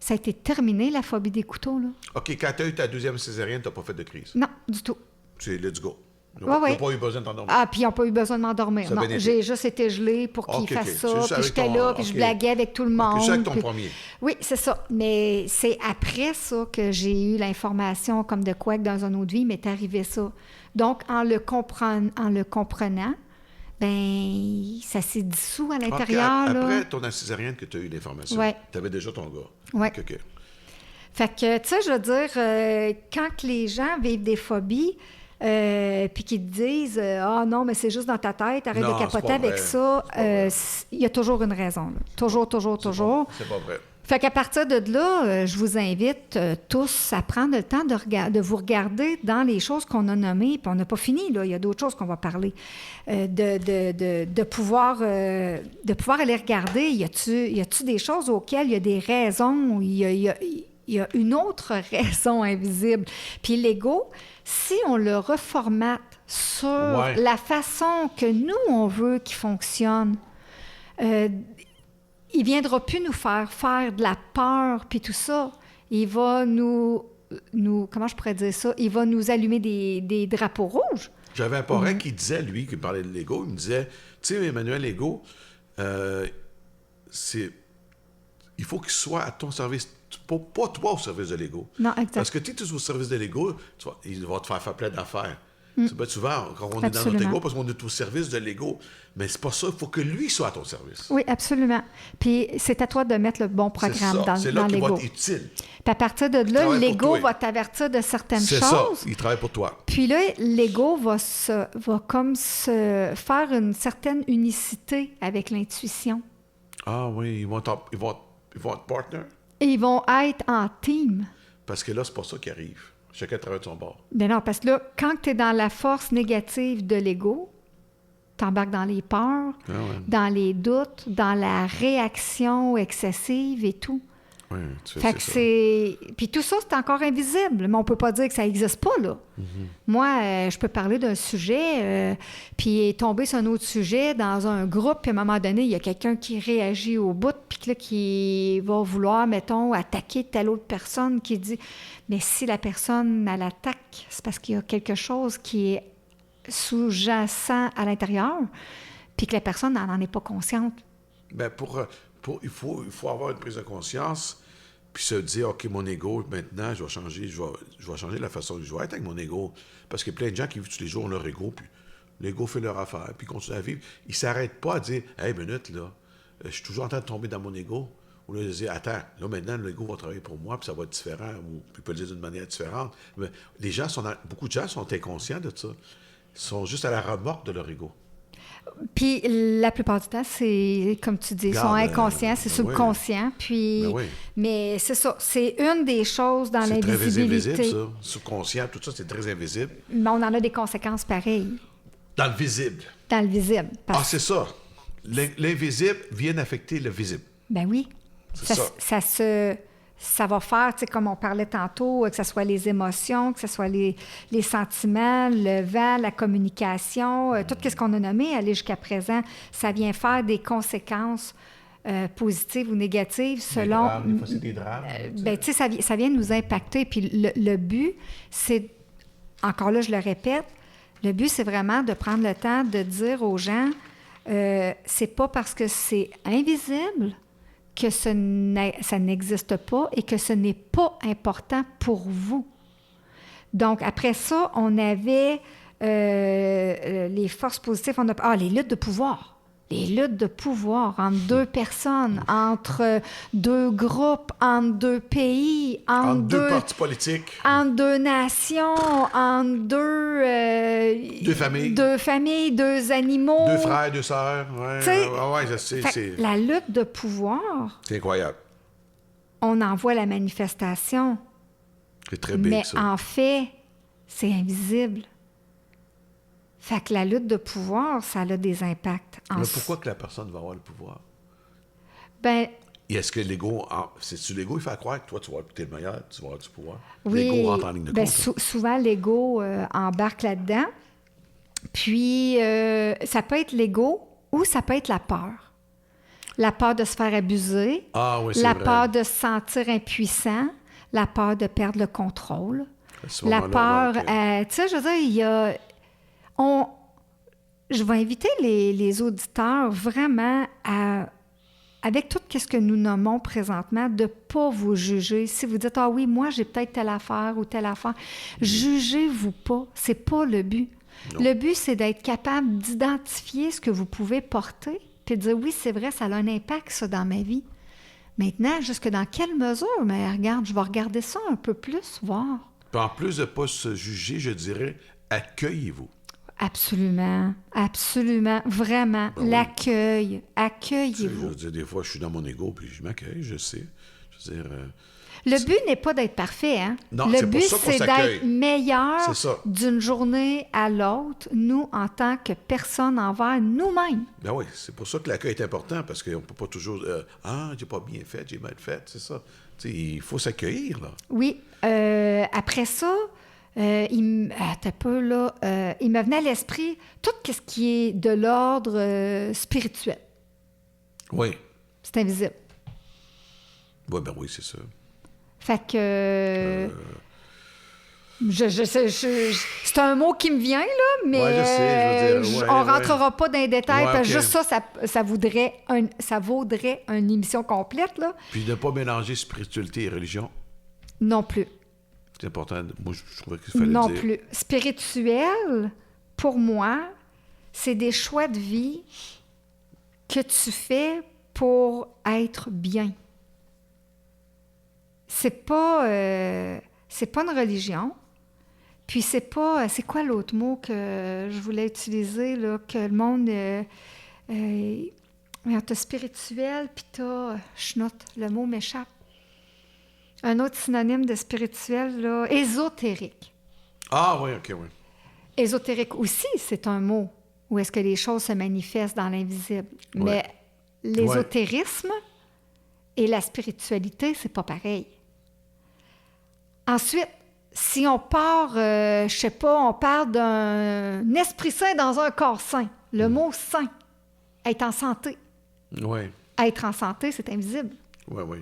Ça a été terminé, la phobie des couteaux, là. OK, quand tu as eu ta deuxième césarienne, tu n'as pas fait de crise. Non, du tout. C'est let's go. Ils Ouais, n'ont ouais. pas eu besoin de t'endormir. Ah, puis ils n'ont pas eu besoin de m'endormir. Ça a Non, bien été. j'ai juste été gelée pour qu'ils OK, fassent OK. ça. C'est juste Puis avec j'étais ton- là, puis je OK. blaguais avec tout le monde. C'est avec ton puis- premier. Oui, c'est ça. Mais c'est après ça que j'ai eu l'information comme de quoi que dans une autre vie il m'est arrivé ça. Donc, en le comprenant, ben ça s'est dissous à l'intérieur. OK, après là. ton césarienne que tu as eu l'information, Ouais. tu avais déjà ton gars. Ouais. OK. Fait que, tu sais, je veux dire, quand les gens vivent des phobies, puis qu'ils te disent ah non, mais c'est juste dans ta tête, arrête Non, de c'est capoter pas avec vrai. ça, C'est pas vrai. il y a toujours une raison. Là. Toujours. C'est pas vrai. Fait qu'à partir de là, je vous invite tous à prendre le temps de vous regarder dans les choses qu'on a nommées, puis on n'a pas fini, là, il y a d'autres choses qu'on va parler, de pouvoir aller regarder, y a-tu des choses auxquelles il y a des raisons, il y a une autre raison invisible. Puis l'ego, si on le reformate sur Ouais. la façon que nous, on veut qu'il fonctionne, il ne viendra plus nous faire de la peur puis tout ça. Il va nous comment je pourrais dire ça? Il va nous allumer des drapeaux rouges. J'avais un parrain qui disait, lui, qui parlait de l'ego, il me disait, tu sais, Emmanuel, l'ego, il faut qu'il soit à ton service, pas toi au service de l'ego. Non, exact. Parce que tu es au service de l'ego, il va te faire plein d'affaires. C'est bien souvent, quand on est dans notre Absolument. ego, parce qu'on est au service de l'ego, mais c'est pas ça, il faut que lui soit à ton service. Oui, absolument. Puis c'est à toi de mettre le bon C'est programme ça, c'est dans là qu'il va l'ego. être utile. Puis à partir de là, travaille pour l'ego toi. va t'avertir de certaines C'est ça, choses. il travaille pour toi. Puis là, l'ego va comme se faire une certaine unicité avec l'intuition. Ah oui, ils vont être partner, Et ils vont être en team. parce que là, c'est pas ça qui arrive. Chacun travaille de son bord. Ben non, parce que là, quand tu es dans la force négative de l'ego, tu embarques dans les peurs, Ah ouais. dans les doutes, dans la réaction excessive et tout. Oui, tu Fait que c'est... Puis tout ça, c'est encore invisible, mais on peut pas dire que ça n'existe pas, là. Moi, je peux parler d'un sujet, puis tomber sur un autre sujet dans un groupe, puis à un moment donné, il y a quelqu'un qui réagit au bout, puis là, qui va vouloir, mettons, attaquer telle autre personne qui dit... Mais si la personne, elle attaque, c'est parce qu'il y a quelque chose qui est sous-jacent à l'intérieur, puis que la personne n'en est pas consciente. Ben il faut avoir une prise de conscience, puis se dire, OK, mon ego, maintenant, je vais changer la façon que je vais être avec mon ego. Parce qu'il y a plein de gens qui vivent tous les jours leur ego, puis l'ego fait leur affaire, puis continuent à vivre. Ils ne s'arrêtent pas à dire, hey, minute, là, je suis toujours en train de tomber dans mon ego. Ou là, de dire, attends, là, maintenant, l'ego va travailler pour moi, puis ça va être différent, ou puis il peut le dire d'une manière différente. Mais beaucoup de gens sont inconscients de ça. Ils sont juste à la remorque de leur ego. Puis la plupart du temps, c'est, comme tu dis, ils sont Regarde, inconscients, c'est ben oui. subconscient. Puis, Ben oui. Mais c'est ça, c'est une des choses dans C'est très l'invisibilité. invisible, ça. Subconscient, tout ça, c'est très invisible. Mais on en a des conséquences pareilles Dans le visible. dans le visible. Ah, c'est ça. L'invisible vient affecter le visible. Ben oui. C'est ça. Ça va faire, tu sais, comme on parlait tantôt, que ce soit les émotions, que ce soit les sentiments, le vent, la communication, tout ce qu'on a nommé aller jusqu'à présent, ça vient faire des conséquences positives ou négatives selon... Des fois, c'est des drames. Ben, tu sais, ça vient nous impacter. Puis le but, c'est, encore là, je le répète, le but, c'est vraiment de prendre le temps de dire aux gens, c'est pas parce que c'est invisible que ça n'existe pas et que ce n'est pas important pour vous. Donc, après ça, on avait les forces positives. Les luttes de pouvoir. Les luttes de pouvoir entre deux personnes, entre deux groupes, entre deux pays, entre deux partis politiques. Entre deux nations, entre Deux familles. Deux familles, deux animaux. Deux frères, deux sœurs. Ouais, je sais. Fait, la lutte de pouvoir, c'est incroyable. on en voit la manifestation. C'est très big, mais ça. en fait, c'est invisible. Fait que la lutte de pouvoir, ça a des impacts. Mais pourquoi que la personne va avoir le pouvoir? Ben, et est-ce que l'ego... C'est-tu l'ego, il fait croire que toi, tu vas être le meilleur, tu vas avoir du pouvoir? Oui, L'ego rentre en ligne de compte. Souvent, l'ego embarque là-dedans. Puis, ça peut être l'ego ou ça peut être la peur. La peur de se faire abuser. Ah oui, c'est La vrai. peur de se sentir impuissant. La peur de perdre le contrôle. À ce La moment-là, peur... ouais, tu sais, je veux dire, il y a... Je vais inviter les auditeurs vraiment à, avec tout ce que nous nommons présentement, de ne pas vous juger. Si vous dites, ah oui, moi, j'ai peut-être telle affaire ou telle affaire, jugez-vous pas. C'est pas le but. Non. Le but, c'est d'être capable d'identifier ce que vous pouvez porter, puis de dire, oui, c'est vrai, ça a un impact, ça, dans ma vie. Maintenant, jusque dans quelle mesure? Mais regarde, je vais regarder ça un peu plus, voir. Puis en plus de ne pas se juger, je dirais, accueillez-vous. Absolument, absolument, vraiment. Ben oui. L'accueil, Tu sais, je accueillez-vous. veux dire, des fois, je suis dans mon ego, puis je m'accueille, je sais. Je veux dire, Le but n'est pas d'être parfait, hein? Non, Le c'est pour but, ça qu'on c'est s'accueille. d'être meilleur C'est ça. d'une journée à l'autre, nous, en tant que personne envers nous-mêmes. ben oui, c'est pour ça que l'accueil est important, parce qu'on ne peut pas toujours... ah, j'ai pas bien fait, j'ai mal fait, c'est ça. Tu sais, il faut s'accueillir, là. Oui. Après ça, attends un peu, là, il me venait à l'esprit tout ce qui est de l'ordre spirituel. Oui. C'est invisible. Oui, ben oui, c'est ça. Fait que... c'est un mot qui me vient, là, mais Ouais, je sais, je veux dire, ouais, on ouais. rentrera pas dans les détails, Ouais, parce que ok. juste ça vaudrait une émission complète, là. Puis de ne pas mélanger spiritualité et religion, Non plus. c'est important. Moi, je trouvais qu'il fallait Non le dire. plus. Spirituel, pour moi, c'est des choix de vie que tu fais pour être bien. C'est pas une religion. Puis c'est pas... C'est quoi l'autre mot que je voulais utiliser, là, que le monde... t'as spirituel, puis t'as... Je note, le mot m'échappe. Un autre synonyme de spirituel, là, ésotérique. Ah oui, OK, oui. Ésotérique aussi, c'est un mot où est-ce que les choses se manifestent dans l'invisible. Mais l'ésotérisme et la spiritualité, c'est pas pareil. Ensuite, si on part, je sais pas, on parle d'un esprit sain dans un corps sain. Le mot sain, être en santé. Oui, Être en santé, c'est invisible. oui, oui.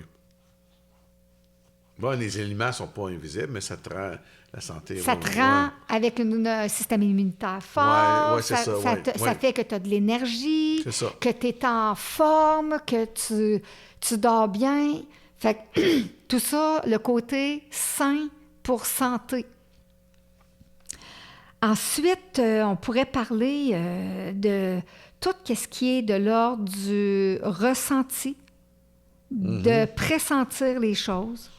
Bon, les aliments ne sont pas invisibles, mais ça te rend la santé... Ça te rend avec un système immunitaire fort. Ouais, c'est ça, ouais, Ça fait que tu as de l'énergie, C'est ça. que tu es en forme, que tu dors bien. Fait que tout ça, le côté sain pour santé. Ensuite, on pourrait parler de tout ce qui est de l'ordre du ressenti, de pressentir les choses,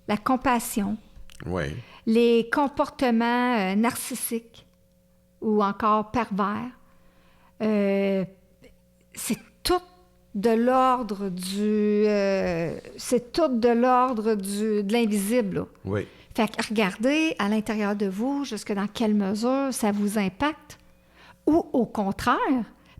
la compassion, Oui, les comportements narcissiques ou encore pervers. C'est tout de l'ordre de l'invisible, là. oui. Fait que regardez à l'intérieur de vous jusque dans quelle mesure ça vous impacte. Ou au contraire,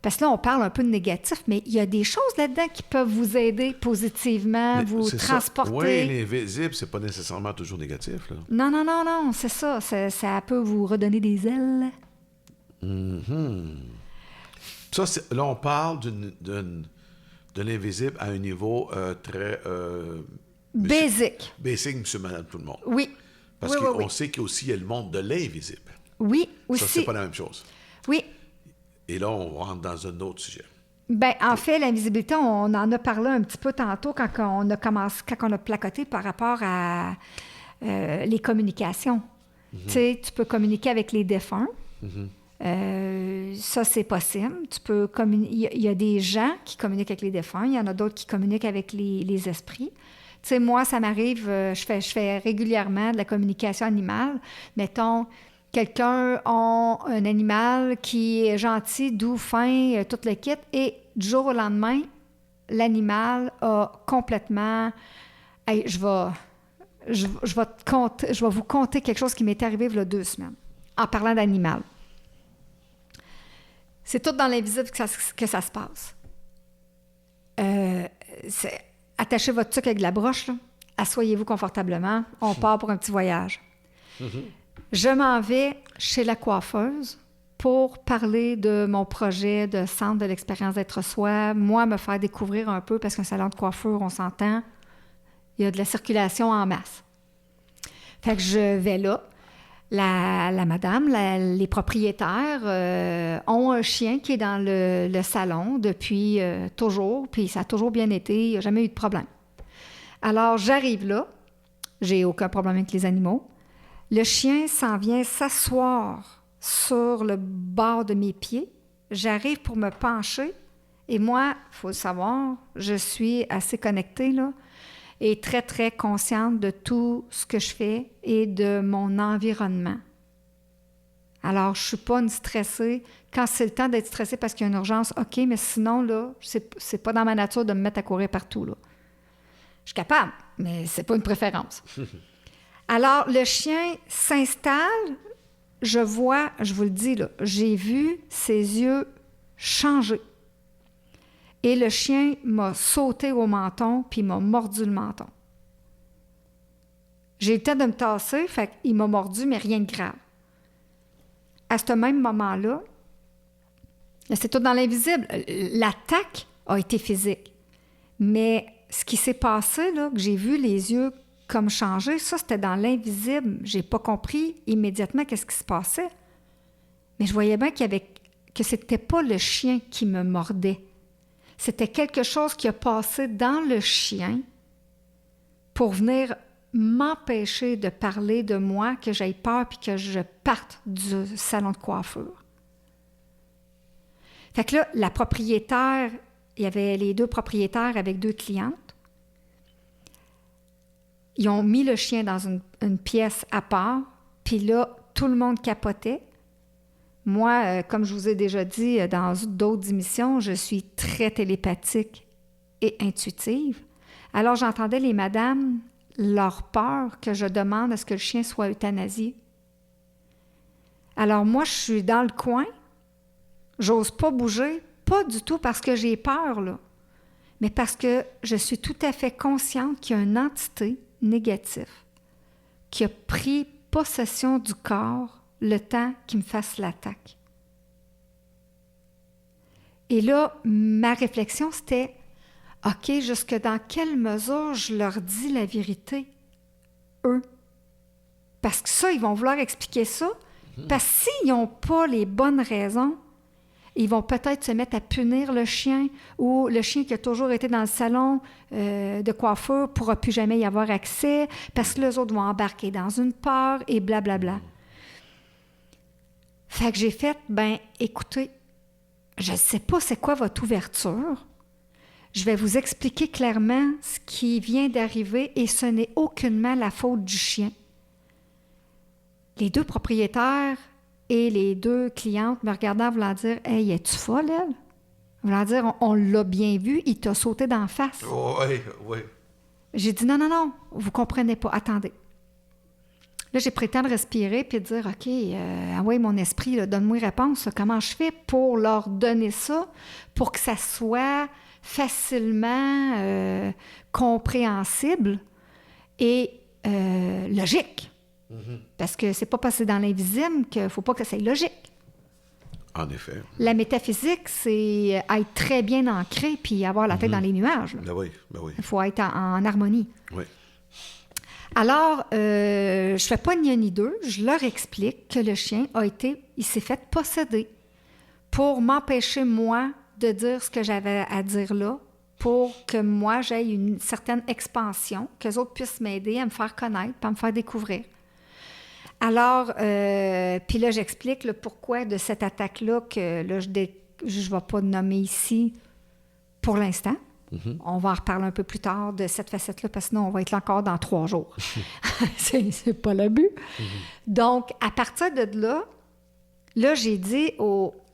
parce que là, on parle un peu de négatif, mais il y a des choses là-dedans qui peuvent vous aider positivement, Mais vous c'est ça. transporter. Oui, l'invisible, c'est pas nécessairement toujours négatif, là. Non, c'est ça. Ça peut vous redonner des ailes. Ça, là, on parle de l'invisible à un niveau très... Basic. Basic, monsieur, madame, tout le monde. Oui. Parce oui, qu'on oui, oui. sait qu'il y a aussi le monde de l'invisible. Oui, aussi. Ça, c'est pas la même chose. Oui. Et là, on rentre dans un autre sujet. Bien, en fait, l'invisibilité, on en a parlé un petit peu tantôt quand on a placoté par rapport à les communications. Tu sais, tu peux communiquer avec les défunts. Ça, c'est possible. Il y a des gens qui communiquent avec les défunts. Il y en a d'autres qui communiquent avec les esprits. Tu sais, moi, ça m'arrive, je fais régulièrement de la communication animale. Mettons, quelqu'un a un animal qui est gentil, doux, fin, tout le kit, et du jour au lendemain, l'animal a complètement... Hey, je vais vous conter quelque chose qui m'est arrivé il y a 2 semaines, en parlant d'animal. C'est tout dans l'invisible que ça se passe. Attachez votre truc avec de la broche, là. Asseyez-vous confortablement. On part pour un petit voyage. Je m'en vais chez la coiffeuse pour parler de mon projet de centre de l'expérience d'être soi, moi, me faire découvrir un peu, parce qu'un salon de coiffure, on s'entend, il y a de la circulation en masse. Fait que je vais là. La madame, les propriétaires ont un chien qui est dans le salon depuis toujours, puis ça a toujours bien été, il n'y a jamais eu de problème. Alors, j'arrive là, j'ai aucun problème avec les animaux. Le chien s'en vient s'asseoir sur le bord de mes pieds. J'arrive pour me pencher, et moi, il faut le savoir, je suis assez connectée, là, et très, très consciente de tout ce que je fais et de mon environnement. Alors, je ne suis pas une stressée. Quand c'est le temps d'être stressée parce qu'il y a une urgence, OK, mais sinon, là, c'est pas dans ma nature de me mettre à courir partout, là. Je suis capable, mais c'est pas une préférence. Alors, le chien s'installe, je vois, je vous le dis, là, j'ai vu ses yeux changer. Et le chien m'a sauté au menton, puis il m'a mordu le menton. J'ai eu le temps de me tasser, fait qu'il m'a mordu, mais rien de grave. À ce même moment-là, c'est tout dans l'invisible. L'attaque a été physique. Mais ce qui s'est passé, là, que j'ai vu les yeux comme changer, ça, c'était dans l'invisible. J'ai pas compris immédiatement qu'est-ce qui se passait. Mais je voyais bien que c'était pas le chien qui me mordait. C'était quelque chose qui a passé dans le chien pour venir m'empêcher de parler de moi, que j'aie peur puis que je parte du salon de coiffure. Fait que là, la propriétaire, il y avait les 2 propriétaires avec 2 clientes. Ils ont mis le chien dans une pièce à part, puis là, tout le monde capotait. Moi, comme je vous ai déjà dit dans d'autres émissions, je suis très télépathique et intuitive. Alors, j'entendais les madames, leur peur que je demande à ce que le chien soit euthanasié. Alors, moi, je suis dans le coin, j'ose pas bouger, pas du tout parce que j'ai peur, là, mais parce que je suis tout à fait consciente qu'il y a une entité négative qui a pris possession du corps le temps qu'il me fasse l'attaque. Et là, ma réflexion, c'était, OK, jusque dans quelle mesure je leur dis la vérité, eux? Parce que ça, ils vont vouloir expliquer ça, parce que s'ils n'ont pas les bonnes raisons, ils vont peut-être se mettre à punir le chien, ou le chien qui a toujours été dans le salon de coiffure ne pourra plus jamais y avoir accès, parce que les autres vont embarquer dans une peur, et blablabla. Fait que j'ai fait, écoutez, je ne sais pas c'est quoi votre ouverture. Je vais vous expliquer clairement ce qui vient d'arriver et ce n'est aucunement la faute du chien. Les 2 propriétaires et les 2 clientes me regardaient en voulant dire « Hey, es-tu folle, elle? » Voulant dire « On l'a bien vu, il t'a sauté d'en face. » Oui. J'ai dit « Non, vous comprenez pas, attendez. » Là, j'ai pris le temps de respirer puis de dire, OK, oui, mon esprit, là, donne-moi une réponse. Là, comment je fais pour leur donner ça, pour que ça soit facilement compréhensible et logique. Mm-hmm. Parce que c'est pas passé dans l'invisible qu'il ne faut pas que c'est logique. En effet. La métaphysique, c'est être très bien ancré puis avoir la tête dans les nuages. Ben oui. Il faut être en harmonie. Oui. Alors, je ne fais pas ni un ni deux. Je leur explique que le chien il s'est fait posséder pour m'empêcher, moi, de dire ce que j'avais à dire là, pour que moi, j'aie une certaine expansion, que les autres puissent m'aider à me faire connaître, à me faire découvrir. Alors, puis là, j'explique le pourquoi de cette attaque-là que là, je ne vais pas nommer ici pour l'instant. Mm-hmm. On va en reparler un peu plus tard de cette facette-là, parce que sinon, on va être là encore dans 3 jours. c'est pas le but. Mm-hmm. Donc, à partir de là, j'ai dit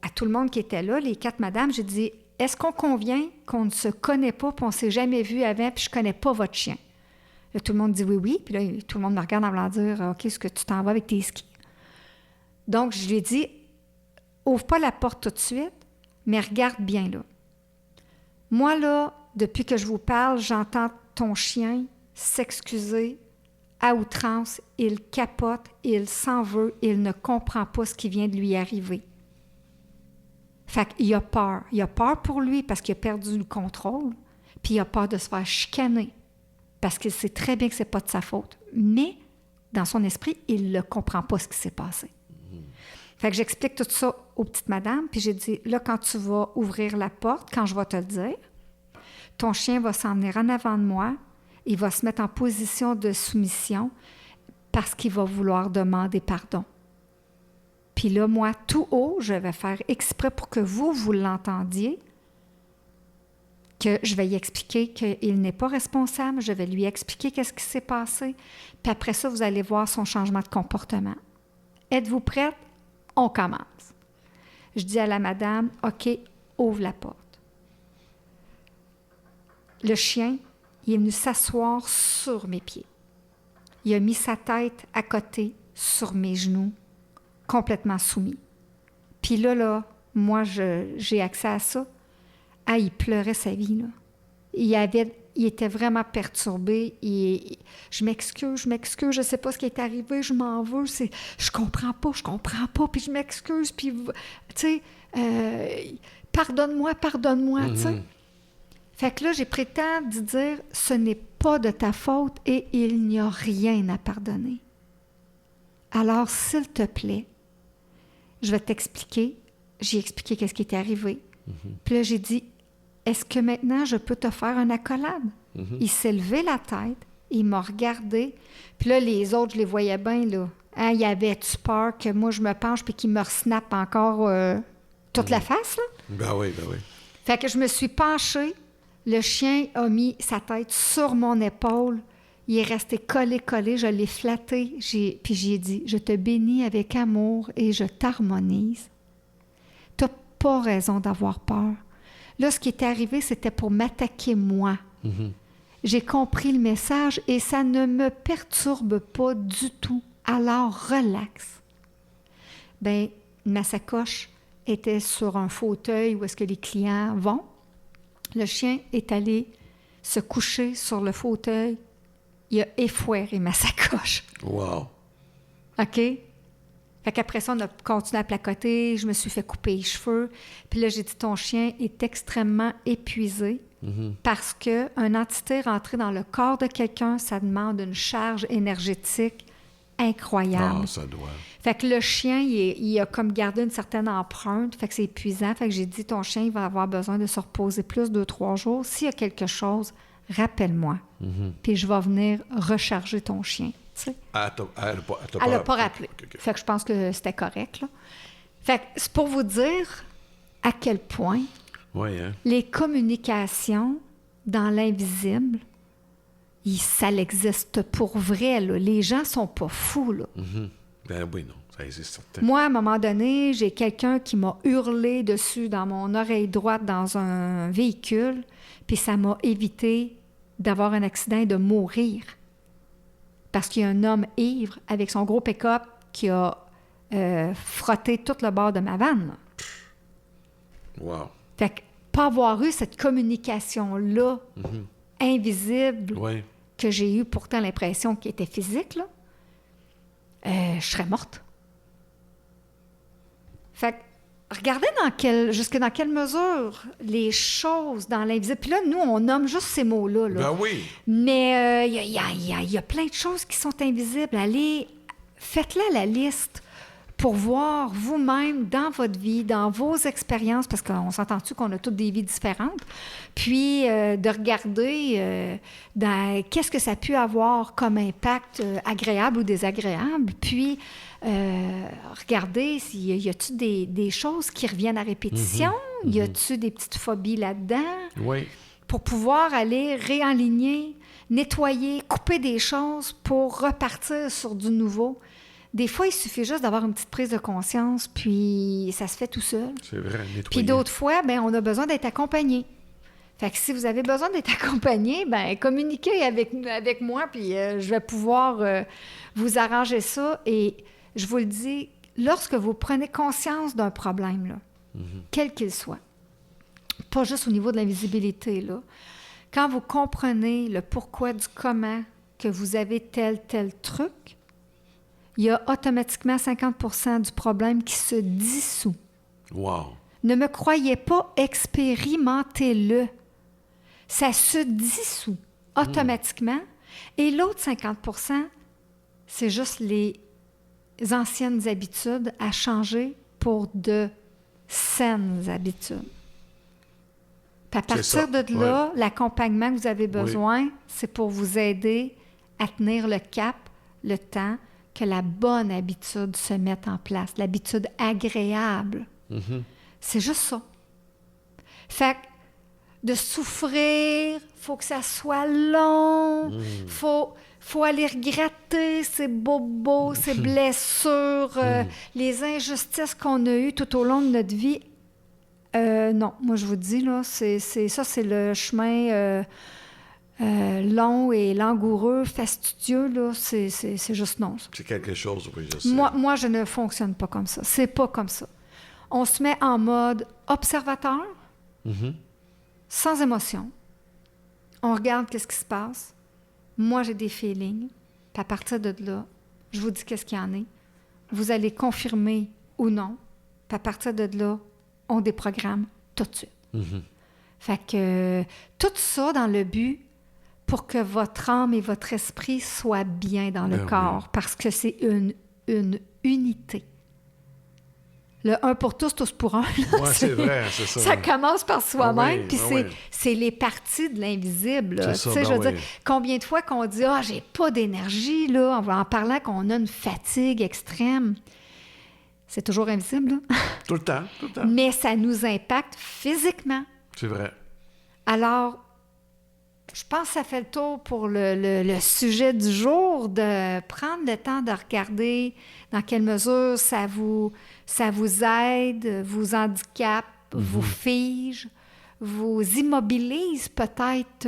à tout le monde qui était là, les 4 madames, j'ai dit, est-ce qu'on convient qu'on ne se connaît pas, puis on ne s'est jamais vu avant, puis je ne connais pas votre chien? Là, tout le monde dit oui. Puis là, tout le monde me regarde en voulant dire, OK, est-ce que tu t'en vas avec tes skis? Donc, je lui ai dit, ouvre pas la porte tout de suite, mais regarde bien là. Moi, là, depuis que je vous parle, j'entends ton chien s'excuser à outrance. Il capote, il s'en veut, il ne comprend pas ce qui vient de lui arriver. Fait qu'il a peur. Il a peur pour lui parce qu'il a perdu le contrôle, puis il a peur de se faire chicaner parce qu'il sait très bien que c'est pas de sa faute. Mais, dans son esprit, il ne comprend pas ce qui s'est passé. Fait que j'explique tout ça aux petites madames, puis j'ai dit, là, quand tu vas ouvrir la porte, quand je vais te le dire, ton chien va s'en venir en avant de moi, il va se mettre en position de soumission parce qu'il va vouloir demander pardon. Puis là, moi, tout haut, je vais faire exprès pour que vous l'entendiez, que je vais y expliquer qu'il n'est pas responsable, je vais lui expliquer qu'est-ce qui s'est passé, puis après ça, vous allez voir son changement de comportement. Êtes-vous prête? On commence. Je dis à la madame, OK, ouvre la porte. Le chien, il est venu s'asseoir sur mes pieds. Il a mis sa tête à côté sur mes genoux, complètement soumis. Puis là, moi, j'ai accès à ça. Ah, il pleurait sa vie, là. Il était vraiment perturbé. Je m'excuse, je sais pas ce qui est arrivé, je m'en veux, je comprends pas, puis je m'excuse, puis, tu sais, pardonne-moi, tu sais. Fait que là, j'ai pris le temps de dire, ce n'est pas de ta faute et il n'y a rien à pardonner. Alors, s'il te plaît, je vais t'expliquer. J'ai expliqué qu'est-ce qui était arrivé. Puis là, j'ai dit, est-ce que maintenant, je peux te faire une accolade? Il s'est levé la tête, il m'a regardé. Puis là, les autres, je les voyais bien, là. Hein, il avait-tu peur que moi, je me penche puis qu'il me resnappe encore toute la face, là? Ben oui. Fait que je me suis penchée. Le chien a mis sa tête sur mon épaule. Il est resté collé. Je l'ai flatté. Puis j'ai dit, je te bénis avec amour et je t'harmonise. Tu n'as pas raison d'avoir peur. Là, ce qui est arrivé, c'était pour m'attaquer moi. J'ai compris le message et ça ne me perturbe pas du tout. Alors, relax. Bien, ma sacoche était sur un fauteuil où est-ce que les clients vont. Le chien est allé se coucher sur le fauteuil. Il a effoiré ma sacoche. Wow. OK? Fait qu'après ça, on a continué à placoter. Je me suis fait couper les cheveux. Puis là, j'ai dit, ton chien est extrêmement épuisé parce qu'une entité rentrée dans le corps de quelqu'un, ça demande une charge énergétique incroyable. Ah, ça doit. Fait que le chien, il a comme gardé une certaine empreinte, fait que c'est épuisant. Fait que j'ai dit, ton chien, il va avoir besoin de se reposer plus 2-3 jours. S'il y a quelque chose, rappelle-moi. Puis je vais venir recharger ton chien. Tu sais. Elle n'a pas rappelé. Okay. Fait que je pense que c'était correct, là. Fait que c'est pour vous dire à quel point les communications dans l'invisible, ça existe pour vrai, là. Les gens sont pas fous, là. Ben oui, non, ça existe certain. Moi, à un moment donné, j'ai quelqu'un qui m'a hurlé dessus dans mon oreille droite dans un véhicule, puis ça m'a évité d'avoir un accident et de mourir. Parce qu'il y a un homme ivre avec son gros pick-up qui a frotté tout le bord de ma vanne. Wow. Fait que pas avoir eu cette communication-là, invisible, que j'ai eu pourtant l'impression qu'elle était physique, là, je serais morte. Fait que, regardez jusque dans quelle mesure les choses dans l'invisible. Puis là, nous, on nomme juste ces mots-là. Là. Ben oui. Mais il y a plein de choses qui sont invisibles. Allez, faites-la la liste pour voir vous-même dans votre vie, dans vos expériences, parce qu'on s'entend-tu qu'on a toutes des vies différentes, puis de regarder qu'est-ce que ça a pu avoir comme impact agréable ou désagréable, puis regarder s'il y a-tu des choses qui reviennent à répétition, y a-tu des petites phobies là-dedans, pour pouvoir aller réaligner, nettoyer, couper des choses pour repartir sur du nouveau. Des fois, il suffit juste d'avoir une petite prise de conscience, puis ça se fait tout seul. C'est vrai, nettoyer. Puis d'autres fois, bien, on a besoin d'être accompagné. Fait que si vous avez besoin d'être accompagné, bien, communiquez avec moi, puis je vais pouvoir vous arranger ça. Et je vous le dis, lorsque vous prenez conscience d'un problème, là, quel qu'il soit, pas juste au niveau de l'invisibilité, là, quand vous comprenez le pourquoi du comment que vous avez tel truc, il y a automatiquement 50% du problème qui se dissout. Wow. Ne me croyez pas, expérimentez-le. Ça se dissout automatiquement. Et l'autre 50%, c'est juste les anciennes habitudes à changer pour de saines habitudes. Puis à partir de là, l'accompagnement que vous avez besoin, c'est pour vous aider à tenir le cap, le temps, que la bonne habitude se mette en place, l'habitude agréable. C'est juste ça. Fait que de souffrir, faut que ça soit long, faut aller regretter ces bobos, ces blessures, les injustices qu'on a eues tout au long de notre vie. Non, moi je vous dis, là, c'est le chemin long et langoureux, fastidieux, là, c'est juste non. Ça. C'est quelque chose, oui, je sais. Moi, je ne fonctionne pas comme ça. C'est pas comme ça. On se met en mode observateur, sans émotion. On regarde qu'est-ce qui se passe. Moi, j'ai des feelings. Puis à partir de là, je vous dis qu'est-ce qu'il y en est. Vous allez confirmer ou non. Puis à partir de là, on déprogramme tout de suite. Fait que tout ça dans le but pour que votre âme et votre esprit soient bien dans le corps, parce que c'est une unité. Le un pour tous, tous pour un. Oui, c'est vrai, c'est ça. Ça commence par soi-même, puis c'est les parties de l'invisible. Tu sais, je veux dire, combien de fois qu'on dit « Ah, j'ai pas d'énergie », là, en parlant qu'on a une fatigue extrême. C'est toujours invisible, là. Tout le temps. Mais ça nous impacte physiquement. C'est vrai. Alors, je pense que ça fait le tour pour le sujet du jour, de prendre le temps de regarder dans quelle mesure ça vous aide, vous handicape, vous fige, vous immobilise peut-être.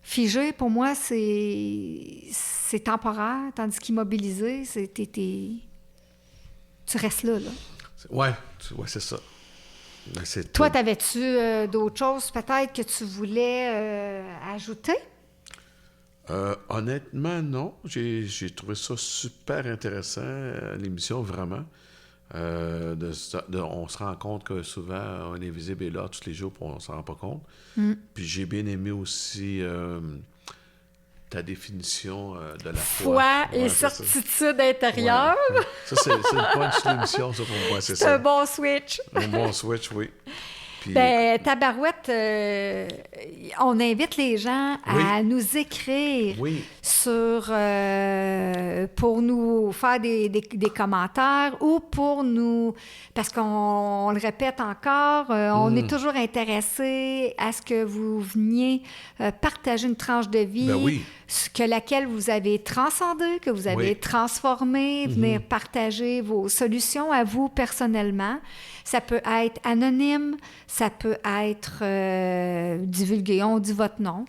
Figé, pour moi, c'est temporaire, tandis qu'immobilisé, tu restes là. Oui, c'est ça. Toi, t'avais-tu d'autres choses peut-être que tu voulais ajouter? Honnêtement, non. J'ai trouvé ça super intéressant, l'émission, vraiment. On se rend compte que souvent, un invisible est là tous les jours, puis on ne s'en rend pas compte. Puis j'ai bien aimé aussi ta définition de la foi. Et certitude intérieure. Ouais. Ça, c'est le point de l'émission, ça, pour moi, c'est ça. C'est un bon switch. Un bon switch, oui. Puis, tabarouette, on invite les gens à nous écrire sur pour nous faire des commentaires ou pour nous... Parce qu'on le répète encore, on est toujours intéressé à ce que vous veniez partager une tranche de vie laquelle vous avez transcendée, que vous avez transformée, venir partager vos solutions à vous personnellement. Ça peut être anonyme, ça peut être divulgué, on dit votre nom.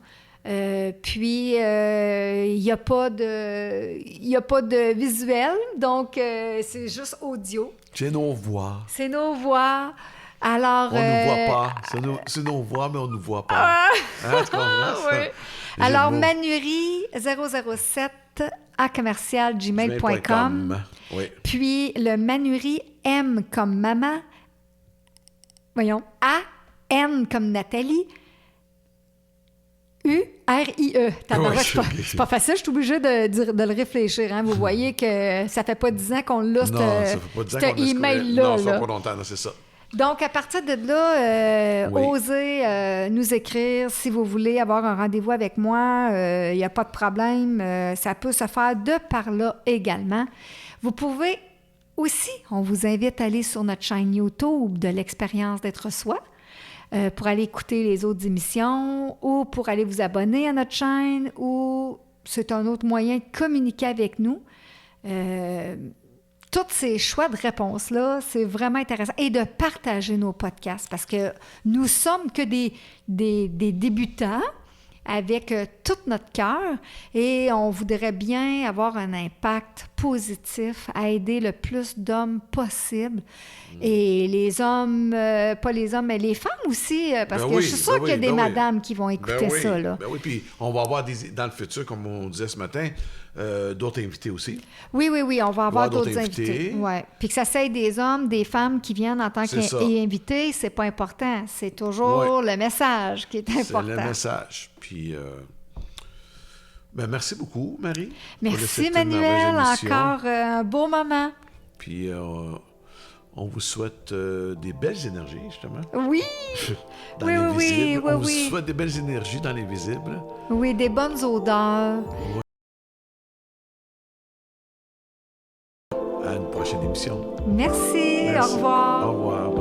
Puis, il n'y a pas de visuel, donc c'est juste audio. C'est nos voix. C'est nos voix. Alors, on ne nous voit pas. C'est nos voix, mais on ne nous voit pas. Tu comprends ça? Oui. Alors, manurie007@gmail.com. Oui. Puis, le Manurie M comme maman. Voyons. A-N comme Nathalie. U-R-I-E. C'est pas facile, je suis obligée de le réfléchir. Hein? Vous voyez que ça fait pas 10 ans qu'on l'a, cet email-là. Non, ça fait pas longtemps, c'est ça. Donc, à partir de là, osez nous écrire si vous voulez avoir un rendez-vous avec moi. Il n'y a pas de problème. Ça peut se faire de par là également. Vous pouvez aussi, on vous invite à aller sur notre chaîne YouTube de l'Expérience d'être soi pour aller écouter les autres émissions ou pour aller vous abonner à notre chaîne ou c'est un autre moyen de communiquer avec nous. Tous ces choix de réponses-là, c'est vraiment intéressant. Et de partager nos podcasts parce que nous sommes que des débutants avec tout notre cœur et on voudrait bien avoir un impact positif, à aider le plus d'hommes possible. Et les hommes, pas les hommes, mais les femmes aussi, parce que je suis sûre qu'il y a des madames qui vont écouter ça. Là. Ben oui, puis on va avoir dans le futur, comme on disait ce matin, d'autres invités aussi. Oui, on va avoir d'autres invités. Ouais. Puis que ça soit des hommes, des femmes qui viennent en tant qu'invités, c'est pas important. C'est toujours le message qui est important. C'est le message. Puis, merci beaucoup, Marie. Merci, Manuel. Encore un beau moment. Puis, on vous souhaite des belles énergies, justement. Oui! Dans les visibles. On vous souhaite des belles énergies dans les visibles. Oui, des bonnes odeurs. Oui. À une prochaine émission. Merci. Au revoir. Au revoir.